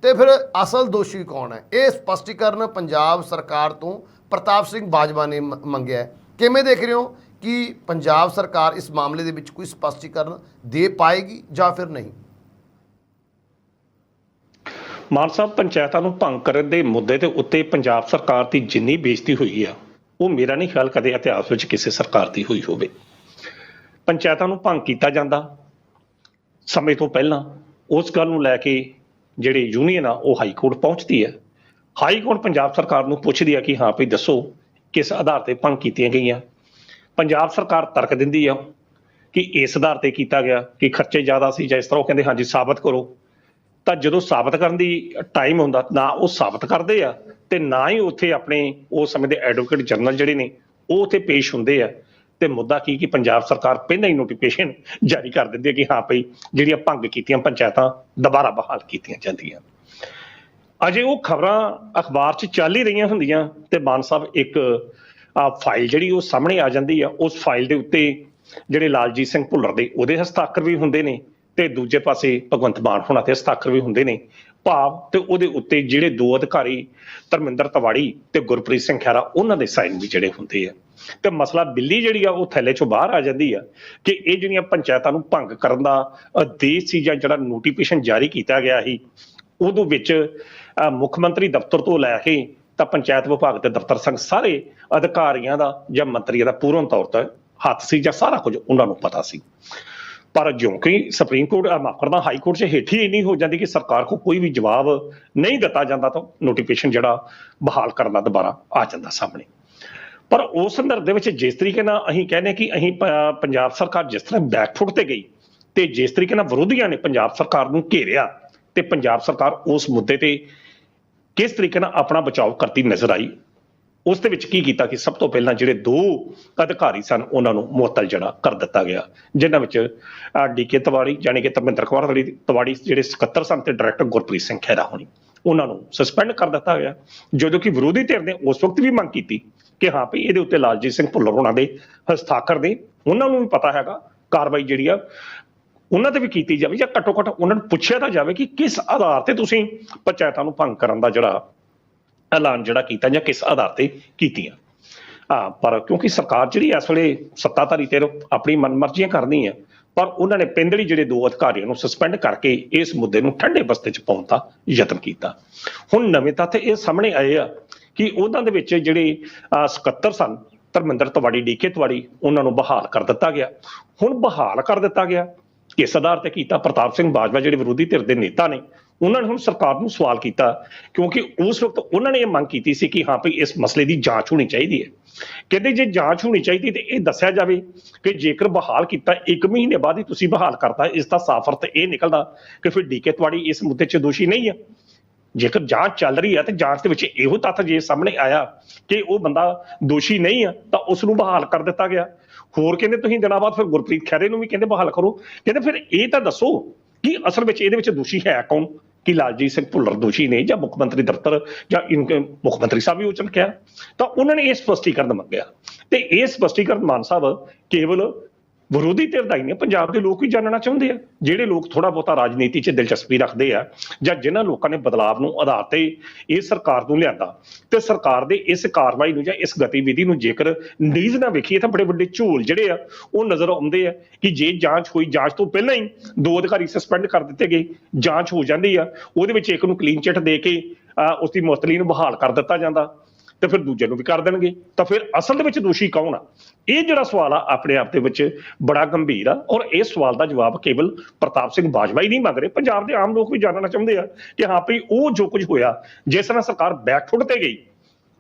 ਤੇ ਫਿਰ ਅਸਲ ਦੋਸ਼ੀ ਕੌਣ ਹੈ? ਇਹ ਸਪਸ਼ਟੀਕਰਨ ਪੰਜਾਬ ਸਰਕਾਰ ਤੋਂ ਪ੍ਰਤਾਪ ਸਿੰਘ ਬਾਜਵਾ ਨੇ ਮੰਗਿਆ ਹੈ। ਕਿਵੇਂ ਦੇਖ ਰਹੇ ਹੋ ਕਿ ਪੰਜਾਬ ਸਰਕਾਰ ਇਸ ਮਾਮਲੇ ਦੇ ਵਿੱਚ ਕੋਈ ਸਪਸ਼ਟੀਕਰਨ ਦੇ ਪਾਏਗੀ ਜਾਂ ਫਿਰ ਨਹੀਂ? ਮਾਨ ਸਾਹਿਬ, ਪੰਚਾਇਤਾਂ ਨੂੰ ਭੰਗ ਕਰਨ ਦੇ ਮੁੱਦੇ ਦੇ ਉੱਤੇ ਪੰਜਾਬ ਸਰਕਾਰ ਦੀ ਜਿੰਨੀ ਬੇਇੱਜ਼ਤੀ ਹੋਈ ਆ ਉਹ ਮੇਰਾ ਨਹੀਂ ਖਿਆਲ ਕਦੇ ਇਤਿਹਾਸ ਵਿੱਚ ਕਿਸੇ ਸਰਕਾਰ ਦੀ ਹੋਈ ਹੋਵੇ। ਪੰਚਾਇਤਾਂ ਨੂੰ ਭੰਗ ਕੀਤਾ ਜਾਂਦਾ ਸਮੇਂ ਤੋਂ ਪਹਿਲਾਂ, ਉਸ ਗੱਲ ਨੂੰ ਲੈ ਕੇ ਜਿਹੜੇ ਯੂਨੀਅਨ ਆ ਉਹ ਹਾਈ ਕੋਰਟ ਪਹੁੰਚਦੀ ਹੈ। ਹਾਈ ਕੋਰਟ ਪੰਜਾਬ ਸਰਕਾਰ ਨੂੰ ਪੁੱਛਦੀ ਆ ਕਿ ਹਾਂ ਭਈ ਦੱਸੋ ਕਿਸ ਆਧਾਰ ਤੇ ਭੰਗ ਕੀਤੀਆਂ ਗਈਆਂ। ਪੰਜਾਬ ਸਰਕਾਰ ਤਰਕ ਦਿੰਦੀ ਆ ਕਿ ਇਸ ਆਧਾਰ ਤੇ ਕੀਤਾ ਗਿਆ ਕਿ ਖਰਚੇ ਜ਼ਿਆਦਾ ਸੀ ਜਾਂ ਇਸ ਤਰ੍ਹਾਂ। ਉਹ ਕਹਿੰਦੇ ਹਾਂਜੀ ਸਾਬਤ ਕਰੋ। ਤਾਂ ਜਦੋਂ ਸਾਬਤ ਕਰਨ ਦੀ ਟਾਈਮ ਹੁੰਦਾ, ਨਾ ਉਹ ਸਾਬਤ ਕਰਦੇ ਆ ਤੇ ਨਾ ਹੀ ਉੱਥੇ ਆਪਣੇ ਉਸ ਸਮੇਂ ਦੇ ਐਡਵੋਕੇਟ ਜਨਰਲ ਜਿਹੜੇ ਨੇ ਉਹ ਉੱਥੇ ਪੇਸ਼ ਹੁੰਦੇ ਆ। ਤੇ ਮੁੱਦਾ ਕੀ ਕਿ ਪੰਜਾਬ ਸਰਕਾਰ ਪਹਿਲਾਂ ਹੀ ਨੋਟੀਫਿਕੇਸ਼ਨ ਜਾਰੀ ਕਰ ਦਿੰਦੀ ਹੈ ਕਿ ਹਾਂ ਭਈ ਜਿਹੜੀਆਂ ਭੰਗ ਕੀਤੀਆਂ ਪੰਚਾਇਤਾਂ ਦੁਬਾਰਾ ਬਹਾਲ ਕੀਤੀਆਂ ਜਾਂਦੀਆਂ। ਅਜੇ ਉਹ ਖਬਰਾਂ ਅਖਬਾਰ 'ਚ ਚੱਲ ਹੀ ਰਹੀਆਂ ਹੁੰਦੀਆਂ ਤੇ ਮਾਨ ਸਾਹਿਬ ਇੱਕ ਫਾਈਲ ਜਿਹੜੀ ਉਹ ਸਾਹਮਣੇ ਆ ਜਾਂਦੀ ਆ। ਉਸ ਫਾਈਲ ਦੇ ਉੱਤੇ ਜਿਹੜੇ ਲਾਲਜੀਤ ਸਿੰਘ ਭੁੱਲਰ ਦੇ ਉਹਦੇ ਹਸਤਾਖਰ ਵੀ ਹੁੰਦੇ ਨੇ ਤੇ ਦੂਜੇ ਪਾਸੇ ਭਗਵੰਤ ਮਾਨ ਹੋਣਾ ਤੇ ਹਸਤਾਖਰ ਵੀ ਹੁੰਦੇ ਨੇ। ਭਾਵ ਤੇ ਉਹਦੇ ਉੱਤੇ ਜਿਹੜੇ 2 ਅਧਿਕਾਰੀ ਧਰਮਿੰਦਰ ਤਿਵਾੜੀ ਤੇ ਗੁਰਪ੍ਰੀਤ ਸਿੰਘ ਖਹਿਰਾ ਉਹਨਾਂ ਦੇ ਸਾਈਨ ਵੀ ਜਿਹੜੇ ਹੁੰਦੇ ਆ। ਤੇ ਮਸਲਾ ਬਿੱਲੀ ਜਿਹੜੀ ਆ ਉਹ ਥੈਲੇ ਚੋਂ ਬਾਹਰ ਆ ਜਾਂਦੀ ਆ ਕਿ ਇਹ ਜਿਹੜੀਆਂ ਪੰਚਾਇਤਾਂ ਨੂੰ ਭੰਗ ਕਰਨ ਦਾ ਆਦੇਸ਼ ਸੀ ਜਾਂ ਜਿਹੜਾ ਨੋਟੀਫਿਕੇਸ਼ਨ ਜਾਰੀ ਕੀਤਾ ਗਿਆ ਸੀ ਉਹਦੇ ਵਿੱਚ ਮੁੱਖ ਮੰਤਰੀ ਦਫ਼ਤਰ ਤੋਂ ਲੈ ਕੇ ਤਾਂ ਪੰਚਾਇਤ ਵਿਭਾਗ ਦੇ ਦਫ਼ਤਰ ਸੰਗ ਸਾਰੇ ਅਧਿਕਾਰੀਆਂ ਦਾ ਜਾਂ ਮੰਤਰੀਆਂ ਦਾ ਪੂਰਨ ਤੌਰ ਤੇ ਹੱਥ ਸੀ ਜਾਂ ਸਾਰਾ ਕੁਝ ਉਹਨਾਂ ਨੂੰ ਪਤਾ ਸੀ। ਪਰ ਜਿਉਂ ਕਿ ਸੁਪਰੀਮ ਕੋਰਟ ਮਾਫ ਕਰਨਾ ਹਾਈ ਕੋਰਟ 'ਚ ਹੇਠੀ ਇੰਨੀ ਹੋ ਜਾਂਦੀ ਕਿ ਸਰਕਾਰ ਕੋਲ ਕੋਈ ਵੀ ਜਵਾਬ ਨਹੀਂ ਦਿੱਤਾ ਜਾਂਦਾ ਤਾਂ ਨੋਟੀਫਿਕੇਸ਼ਨ ਜਿਹੜਾ ਬਹਾਲ ਕਰਨ ਦਾ ਦੁਬਾਰਾ ਆ ਜਾਂਦਾ ਸਾਹਮਣੇ। ਪਰ ਉਸ ਸੰਦਰਭ ਦੇ ਵਿੱਚ ਜਿਸ ਤਰੀਕੇ ਨਾਲ ਅਸੀਂ ਕਹਿੰਦੇ ਕਿ ਅਸੀਂ ਪੰਜਾਬ ਸਰਕਾਰ ਜਿਸ ਤਰ੍ਹਾਂ ਬੈਕਫੁੱਟ ਤੇ ਗਈ ਤੇ ਜਿਸ ਤਰੀਕੇ ਨਾਲ ਵਿਰੋਧੀਆਂ ਨੇ ਪੰਜਾਬ ਸਰਕਾਰ ਨੂੰ ਘੇਰਿਆ ਤੇ ਪੰਜਾਬ ਸਰਕਾਰ ਉਸ ਮੁੱਦੇ ਤੇ ਕਿਸ ਤਰੀਕੇ ਨਾਲ ਆਪਣਾ ਬਚਾਓ ਕਰਦੀ ਨਜ਼ਰ ਆਈ, ਉਸ ਦੇ ਵਿੱਚ ਕੀ ਕੀਤਾ ਕਿ ਸਭ ਤੋਂ ਪਹਿਲਾਂ ਜਿਹੜੇ 2 ਅਧਿਕਾਰੀ ਸਨ ਉਹਨਾਂ ਨੂੰ ਮੁਅੱਤਲ ਜਿਹੜਾ ਕਰ ਦਿੱਤਾ ਗਿਆ, ਜਿਨ੍ਹਾਂ ਵਿੱਚ ਡੀਕੇ ਤਿਵਾੜੀ ਯਾਨੀ ਕਿ ਧਰਮਿੰਦਰ ਕੁਮਾਰ ਤਿਵਾੜੀ ਜਿਹੜੇ ਸਕੱਤਰ ਸਨ ਤੇ ਡਾਇਰੈਕਟਰ ਗੁਰਪ੍ਰੀਤ ਸਿੰਘ ਖਹਿਰਾ ਹੋਣੀ, ਉਹਨਾਂ ਨੂੰ ਸਸਪੈਂਡ ਕਰ ਦਿੱਤਾ ਗਿਆ। ਜਦੋਂ ਕਿ ਵਿਰੋਧੀ ਧਿਰ ਨੇ ਉਸ ਵਕਤ ਵੀ ਮੰਗ ਕੀਤੀ ਕਿ ਹਾਂ ਭਈ ਇਹਦੇ ਉੱਤੇ ਲਾਲਜੀਤ ਸਿੰਘ ਭੁੱਲਰ ਹੋਣਾ ਦੇ ਹਸਤਾਖਰ ਨੇ, ਉਹਨਾਂ ਨੂੰ ਵੀ ਪਤਾ ਹੈਗਾ ਕਾਰਵਾਈ ਜਿਹੜੀ ਆ ਉਹਨਾਂ ਤੇ ਵੀ ਕੀਤੀ ਜਾਵੇ ਜਾਂ ਘੱਟੋ ਘੱਟ ਉਹਨਾਂ ਨੂੰ ਪੁੱਛਿਆ ਤਾਂ ਜਾਵੇ ਕਿ ਕਿਸ ਆਧਾਰ ਤੇ ਤੁਸੀਂ ਪੰਚਾਇਤਾਂ ਨੂੰ ਭੰਗ ਕਰਨ ਦਾ ਜਿਹੜਾ ਐਲਾਨ ਜਿਹੜਾ ਕੀਤਾ ਜਾਂ ਕਿਸ ਆਧਾਰ ਤੇ ਕੀਤੀਆਂ। ਪਰ ਕਿਉਂਕਿ ਸਰਕਾਰ ਜਿਹੜੀ ਇਸ ਵੇਲੇ ਸੱਤਾਧਾਰੀ ਤੇ ਆਪਣੀ ਮਨਮਰਜ਼ੀਆਂ ਕਰਨੀ ਹੈ, ਪਰ ਉਹਨਾਂ ਨੇ ਪਿੰਡਲੀ ਜਿਹੜੇ 2 ਅਧਿਕਾਰੀਆਂ ਨੂੰ ਸਸਪੈਂਡ ਕਰਕੇ ਇਸ ਮੁੱਦੇ ਨੂੰ ਠੰਡੇ ਬਸਤੇ 'ਚ ਪਾਉਣ ਦਾ ਯਤਨ ਕੀਤਾ। ਹੁਣ ਨਵੇਂ ਤੱਥ ਇਹ ਸਾਹਮਣੇ ਆਏ ਆ ਕਿ ਉਹਨਾਂ ਦੇ ਵਿੱਚ ਜਿਹੜੇ ਸਕੱਤਰ ਸਨ ਧਰਮਿੰਦਰ ਤਿਵਾੜੀ ਡੀਕੇ ਤਿਵਾੜੀ ਉਹਨਾਂ ਨੂੰ ਬਹਾਲ ਕਰ ਦਿੱਤਾ ਗਿਆ। ਹੁਣ ਬਹਾਲ ਕਰ ਦਿੱਤਾ ਗਿਆ ਕਿਸ ਆਧਾਰ ਤੇ ਕੀਤਾ? ਪ੍ਰਤਾਪ ਸਿੰਘ ਬਾਜਵਾ ਜਿਹੜੇ ਵਿਰੋਧੀ ਧਿਰ ਦੇ ਨੇਤਾ ਨੇ ਉਹਨਾਂ ਨੇ ਹੁਣ ਸਰਕਾਰ ਨੂੰ ਸਵਾਲ ਕੀਤਾ ਕਿਉਂਕਿ ਉਸ ਵਕਤ ਉਹਨਾਂ ਨੇ ਇਹ ਮੰਗ ਕੀਤੀ ਸੀ ਕਿ ਹਾਂ ਭਈ ਇਸ ਮਸਲੇ ਦੀ ਜਾਂਚ ਹੋਣੀ ਚਾਹੀਦੀ ਹੈ। ਕਹਿੰਦੇ ਜੇ ਜਾਂਚ ਹੋਣੀ ਚਾਹੀਦੀ ਤੇ ਇਹ ਦੱਸਿਆ ਜਾਵੇ ਕਿ ਜੇਕਰ ਬਹਾਲ ਕੀਤਾ 1 ਮਹੀਨੇ ਬਾਅਦ ਹੀ ਤੁਸੀਂ ਬਹਾਲ ਕਰਤਾ, ਇਸ ਦਾ ਸਾਫ਼ ਅਰਥ ਇਹ ਨਿਕਲਦਾ ਕਿ ਫਿਰ ਡੀਕੇ ਤਿਵਾੜੀ ਇਸ ਮੁੱਦੇ 'ਚ ਦੋਸ਼ੀ ਨਹੀਂ ਹੈ। ਜੇਕਰ ਜਾਂਚ ਚੱਲ ਰਹੀ ਹੈ ਤੇ ਜਾਂਚ ਦੇ ਵਿੱਚ ਇਹੋ ਤੱਥ ਜੇ ਸਾਹਮਣੇ ਆਇਆ ਕਿ ਉਹ ਬੰਦਾ ਦੋਸ਼ੀ ਨਹੀਂ ਆ ਤਾਂ ਉਸ ਨੂੰ ਬਹਾਲ ਕਰ ਦਿੱਤਾ ਗਿਆ। ਹੋਰ ਕਹਿੰਦੇ ਤੁਸੀਂ ਦਿਨਾਂ ਬਾਅਦ ਫਿਰ ਗੁਰਪ੍ਰੀਤ ਖਹਿਰੇ ਨੂੰ ਵੀ ਕਹਿੰਦੇ ਬਹਾਲ ਕਰੋ। ਕਹਿੰਦੇ ਫਿਰ ਇਹ ਤਾਂ ਦੱਸੋ ਕਿ ਅਸਲ ਵਿੱਚ ਇਹਦੇ ਵਿੱਚ ਦੋਸ਼ੀ ਹੈ ਕੌਣ, ਕਿ ਲਾਲਜੀਤ ਸਿੰਘ ਭੁੱਲਰ ਦੋਸ਼ੀ ਨੇ ਜਾਂ ਮੁੱਖ ਮੰਤਰੀ ਦਫ਼ਤਰ ਜਾਂ ਮੁੱਖ ਮੰਤਰੀ ਸਾਹਿਬ ਵੀ ਉਹ ਚਮਕਿਆ। ਤਾਂ ਉਹਨਾਂ ਨੇ ਇਹ ਸਪਸ਼ਟੀਕਰਨ ਮੰਗਿਆ ਤੇ ਇਹ ਸਪਸ਼ਟੀਕਰਨ ਮਾਨ ਸਾਹਿਬ ਕੇਵਲ ਵਿਰੋਧੀ ਧਿਰ ਦਾ ਹੀ ਨਹੀਂ, ਪੰਜਾਬ ਦੇ ਲੋਕ ਵੀ ਜਾਣਨਾ ਚਾਹੁੰਦੇ ਆ। ਜਿਹੜੇ ਲੋਕ ਥੋੜਾ ਬਹੁਤਾ ਰਾਜਨੀਤੀ 'ਚ ਦਿਲਚਸਪੀ ਰੱਖਦੇ ਆ ਜਾਂ ਜਿਨ੍ਹਾਂ ਲੋਕਾਂ ਨੇ ਬਦਲਾਵ ਨੂੰ ਆਧਾਰ ਤੇ ਇਹ ਸਰਕਾਰ ਨੂੰ ਲਿਆਂਦਾ ਤੇ ਸਰਕਾਰ ਦੇ ਇਸ ਕਾਰਵਾਈ ਨੂੰ ਜਾਂ ਇਸ ਗਤੀਵਿਧੀ ਨੂੰ ਜੇਕਰ ਨੀਜ਼ ਨਾ ਵੇਖੀਏ ਤਾਂ ਬੜੇ ਵੱਡੇ ਝੋਲ ਜਿਹੜੇ ਆ ਉਹ ਨਜ਼ਰ ਆਉਂਦੇ ਆ ਕਿ ਜੇ ਜਾਂਚ ਹੋਈ, ਜਾਂਚ ਤੋਂ ਪਹਿਲਾਂ ਹੀ 2 ਅਧਿਕਾਰੀ ਸਸਪੈਂਡ ਕਰ ਦਿੱਤੇ ਗਏ, ਜਾਂਚ ਹੋ ਜਾਂਦੀ ਆ, ਉਹਦੇ ਵਿੱਚ ਇੱਕ ਨੂੰ ਕਲੀਨ ਚਿੱਟ ਦੇ ਕੇ ਉਸ ਦੀ ਮੁਅੱਤਲੀ ਨੂੰ ਬਹਾਲ ਕਰ ਦਿੱਤਾ ਜਾਂਦਾ ਤੇ ਫਿਰ ਦੂਜੇ ਨੂੰ ਵੀ ਕਰ ਦੇਣਗੇ, ਤਾਂ ਫਿਰ ਅਸਲ ਦੇ ਵਿੱਚ ਦੋਸ਼ੀ ਕੌਣ ਆ? ਇਹ ਜਿਹੜਾ ਸਵਾਲ ਆ ਆਪਣੇ ਆਪ ਦੇ ਵਿੱਚ ਬੜਾ ਗੰਭੀਰ ਆ ਔਰ ਇਸ ਸਵਾਲ ਦਾ ਜਵਾਬ ਕੇਵਲ ਪ੍ਰਤਾਪ ਸਿੰਘ ਬਾਜਵਾ ਹੀ ਨਹੀਂ ਮੰਗ ਰਹੇ, ਪੰਜਾਬ ਦੇ ਆਮ ਲੋਕ ਵੀ ਜਾਣਨਾ ਚਾਹੁੰਦੇ ਆ ਕਿ ਹਾਂ ਭਈ ਉਹ ਜੋ ਕੁਝ ਹੋਇਆ, ਜਿਸ ਤਰ੍ਹਾਂ ਸਰਕਾਰ ਬੈਕਫੁੱਟ ਤੇ ਗਈ,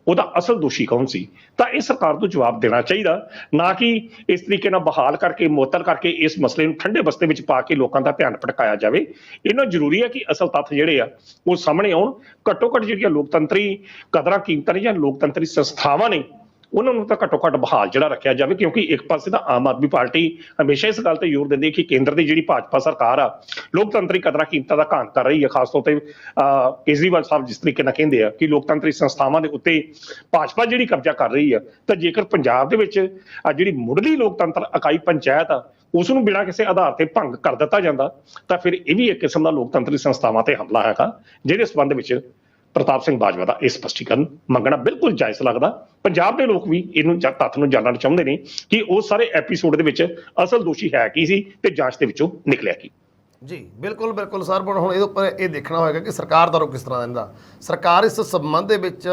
ਉਹਦਾ ਅਸਲ ਦੋਸ਼ੀ ਕੌਣ ਸੀ? ਤਾਂ ਇਹ ਸਰਕਾਰ ਨੂੰ ਜਵਾਬ ਦੇਣਾ ਚਾਹੀਦਾ, ਨਾ ਕਿ ਇਸ ਤਰੀਕੇ ਨਾਲ ਬਹਾਲ ਕਰਕੇ ਮੁਅੱਤਲ ਕਰਕੇ ਇਸ ਮਸਲੇ ਨੂੰ ਠੰਡੇ ਬਸਤੇ ਵਿੱਚ ਪਾ ਕੇ ਲੋਕਾਂ ਦਾ ਧਿਆਨ ਭਟਕਾਇਆ ਜਾਵੇ। ਇਹਨਾਂ ਜ਼ਰੂਰੀ ਹੈ ਕਿ ਅਸਲ ਤੱਥ ਜਿਹੜੇ ਆ ਉਹ ਸਾਹਮਣੇ ਆਉਣ। ਘੱਟੋ ਘੱਟ ਜਿਹੜੀਆਂ ਲੋਕਤੰਤਰੀ ਕਦਰਾਂ ਕੀਮਤਾਂ ਨੇ ਜਾਂ ਲੋਕਤੰਤਰੀ ਸੰਸਥਾਵਾਂ ਨੇ ਉਹਨਾਂ ਨੂੰ ਤਾਂ ਘੱਟੋ ਘੱਟ ਬਹਾਲ ਜਿਹੜਾ ਰੱਖਿਆ ਜਾਵੇ, ਕਿਉਂਕਿ ਇੱਕ ਪਾਸੇ ਤਾਂ ਆਮ ਆਦਮੀ ਪਾਰਟੀ ਹਮੇਸ਼ਾ ਇਸ ਗੱਲ ਤੇ ਜ਼ੋਰ ਦਿੰਦੀ ਹੈ ਕਿ ਕੇਂਦਰ ਦੀ ਜਿਹੜੀ ਭਾਜਪਾ ਸਰਕਾਰ ਆ ਲੋਕਤੰਤਰੀ ਕਦਰਾਂ ਕੀਮਤਾਂ ਦਾ ਘਾਣ ਕਰ ਰਹੀ ਹੈ। ਖਾਸ ਤੌਰ ਤੇ ਕੇਜਰੀਵਾਲ ਸਾਹਿਬ ਜਿਸ ਤਰੀਕੇ ਨਾਲ ਕਹਿੰਦੇ ਆ ਕਿ ਲੋਕਤੰਤਰੀ ਸੰਸਥਾਵਾਂ ਦੇ ਉੱਤੇ ਭਾਜਪਾ ਜਿਹੜੀ ਕਬਜ਼ਾ ਕਰ ਰਹੀ ਆ, ਤਾਂ ਜੇਕਰ ਪੰਜਾਬ ਦੇ ਵਿੱਚ ਜਿਹੜੀ ਮੁੱਢਲੀ ਲੋਕਤੰਤਰ ਇਕਾਈ ਪੰਚਾਇਤ ਆ ਉਸ ਨੂੰ ਬਿਨਾਂ ਕਿਸੇ ਆਧਾਰ ਤੇ ਭੰਗ ਕਰ ਦਿੱਤਾ ਜਾਂਦਾ ਤਾਂ ਫਿਰ ਇਹ ਵੀ ਇੱਕ ਕਿਸਮ ਦਾ ਲੋਕਤੰਤਰੀ ਸੰਸਥਾਵਾਂ ਤੇ ਹਮਲਾ ਹੈਗਾ, ਜਿਹਦੇ ਸੰਬੰਧ ਵਿੱਚ ਪ੍ਰਤਾਪ ਸਿੰਘ ਬਾਜਵਾ ਦਾ ਇਹ ਸਪਸ਼ਟੀਕਰਨ ਮੰਗਣਾ ਬਿਲਕੁਲ ਜਾਇਜ਼ ਲੱਗਦਾ। ਪੰਜਾਬ ਦੇ ਲੋਕ ਵੀ ਇਹਨੂੰ ਤੱਥ ਨੂੰ ਜਾਣਨਾ ਚਾਹੁੰਦੇ ਨੇ ਕਿ ਉਹ ਸਾਰੇ ਐਪੀਸੋਡ ਦੇ ਵਿੱਚ ਅਸਲ ਦੋਸ਼ੀ ਹੈ ਕੀ ਸੀ ਤੇ ਜਾਂਚ ਦੇ ਵਿੱਚੋਂ ਨਿਕਲਿਆ ਕੀ। ਜੀ ਬਿਲਕੁਲ ਸਰ, ਪਰ ਹੁਣ ਇਹਦੇ ਉੱਪਰ ਇਹ ਦੇਖਣਾ ਹੋਏਗਾ ਕਿ ਸਰਕਾਰ ਦਾ ਰੁਖ ਕਿਸ ਤਰ੍ਹਾਂ ਰਹਿੰਦਾ। ਸਰਕਾਰ ਇਸ ਸੰਬੰਧ ਦੇ ਵਿੱਚ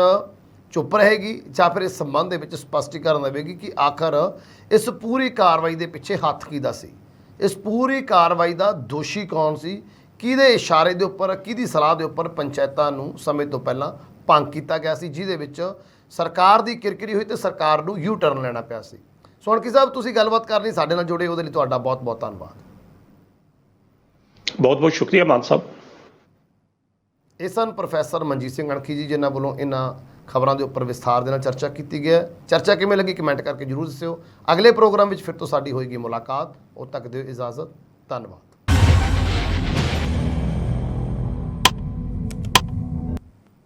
ਚੁੱਪ ਰਹੇਗੀ ਜਾਂ ਫਿਰ ਇਸ ਸੰਬੰਧ ਦੇ ਵਿੱਚ ਸਪਸ਼ਟੀਕਰਨ ਦੇਵੇਗੀ ਕਿ ਆਖਰ ਇਸ ਪੂਰੀ ਕਾਰਵਾਈ ਦੇ ਪਿੱਛੇ ਹੱਥ ਕਿਹਦਾ ਸੀ, ਇਸ ਪੂਰੀ ਕਾਰਵਾਈ ਦਾ ਦੋਸ਼ੀ ਕੌਣ ਸੀ, ਕਿਹਦੇ ਇਸ਼ਾਰੇ ਦੇ ਉੱਪਰ, ਕਿਹਦੀ ਸਲਾਹ ਦੇ ਉੱਪਰ ਪੰਚਾਇਤਾਂ ਨੂੰ ਸਮੇਂ ਤੋਂ ਪਹਿਲਾਂ ਭੰਗ ਕੀਤਾ ਗਿਆ ਸੀ, ਜਿਹਦੇ ਵਿੱਚ ਸਰਕਾਰ ਦੀ ਕਿਰਕਿਰੀ ਹੋਈ ਤੇ ਸਰਕਾਰ ਨੂੰ ਯੂ ਟਰਨ ਲੈਣਾ ਪਿਆ ਸੀ। ਸੋਣਕੀ ਸਾਹਿਬ, ਤੁਸੀਂ ਗੱਲਬਾਤ ਕਰਨੀ ਸਾਡੇ ਨਾਲ ਜੁੜੇ, ਉਹਦੇ ਲਈ ਤੁਹਾਡਾ ਬਹੁਤ ਬਹੁਤ ਧੰਨਵਾਦ। ਬਹੁਤ ਬਹੁਤ ਸ਼ੁਕਰੀਆ ਮਾਨ ਸਾਹਿਬ। ਇਹ ਸਨ ਪ੍ਰੋਫੈਸਰ ਮਨਜੀਤ ਸਿੰਘ ਅਣਖੀ ਜੀ, ਜਿਨ੍ਹਾਂ ਵੱਲੋਂ ਇਹਨਾਂ ਖਬਰਾਂ ਦੇ ਉੱਪਰ ਵਿਸਥਾਰ ਦੇ ਨਾਲ ਚਰਚਾ ਕੀਤੀ ਗਈ ਹੈ। ਚਰਚਾ ਕਿਵੇਂ ਲੱਗੀ ਕਮੈਂਟ ਕਰਕੇ ਜ਼ਰੂਰ ਦੱਸਿਓ। ਅਗਲੇ ਪ੍ਰੋਗਰਾਮ ਵਿੱਚ ਫਿਰ ਤੋਂ ਸਾਡੀ ਹੋਏਗੀ ਮੁਲਾਕਾਤ। ਉਦੋਂ ਤੱਕ ਦਿਓ ਇਜਾਜ਼ਤ। ਧੰਨਵਾਦ।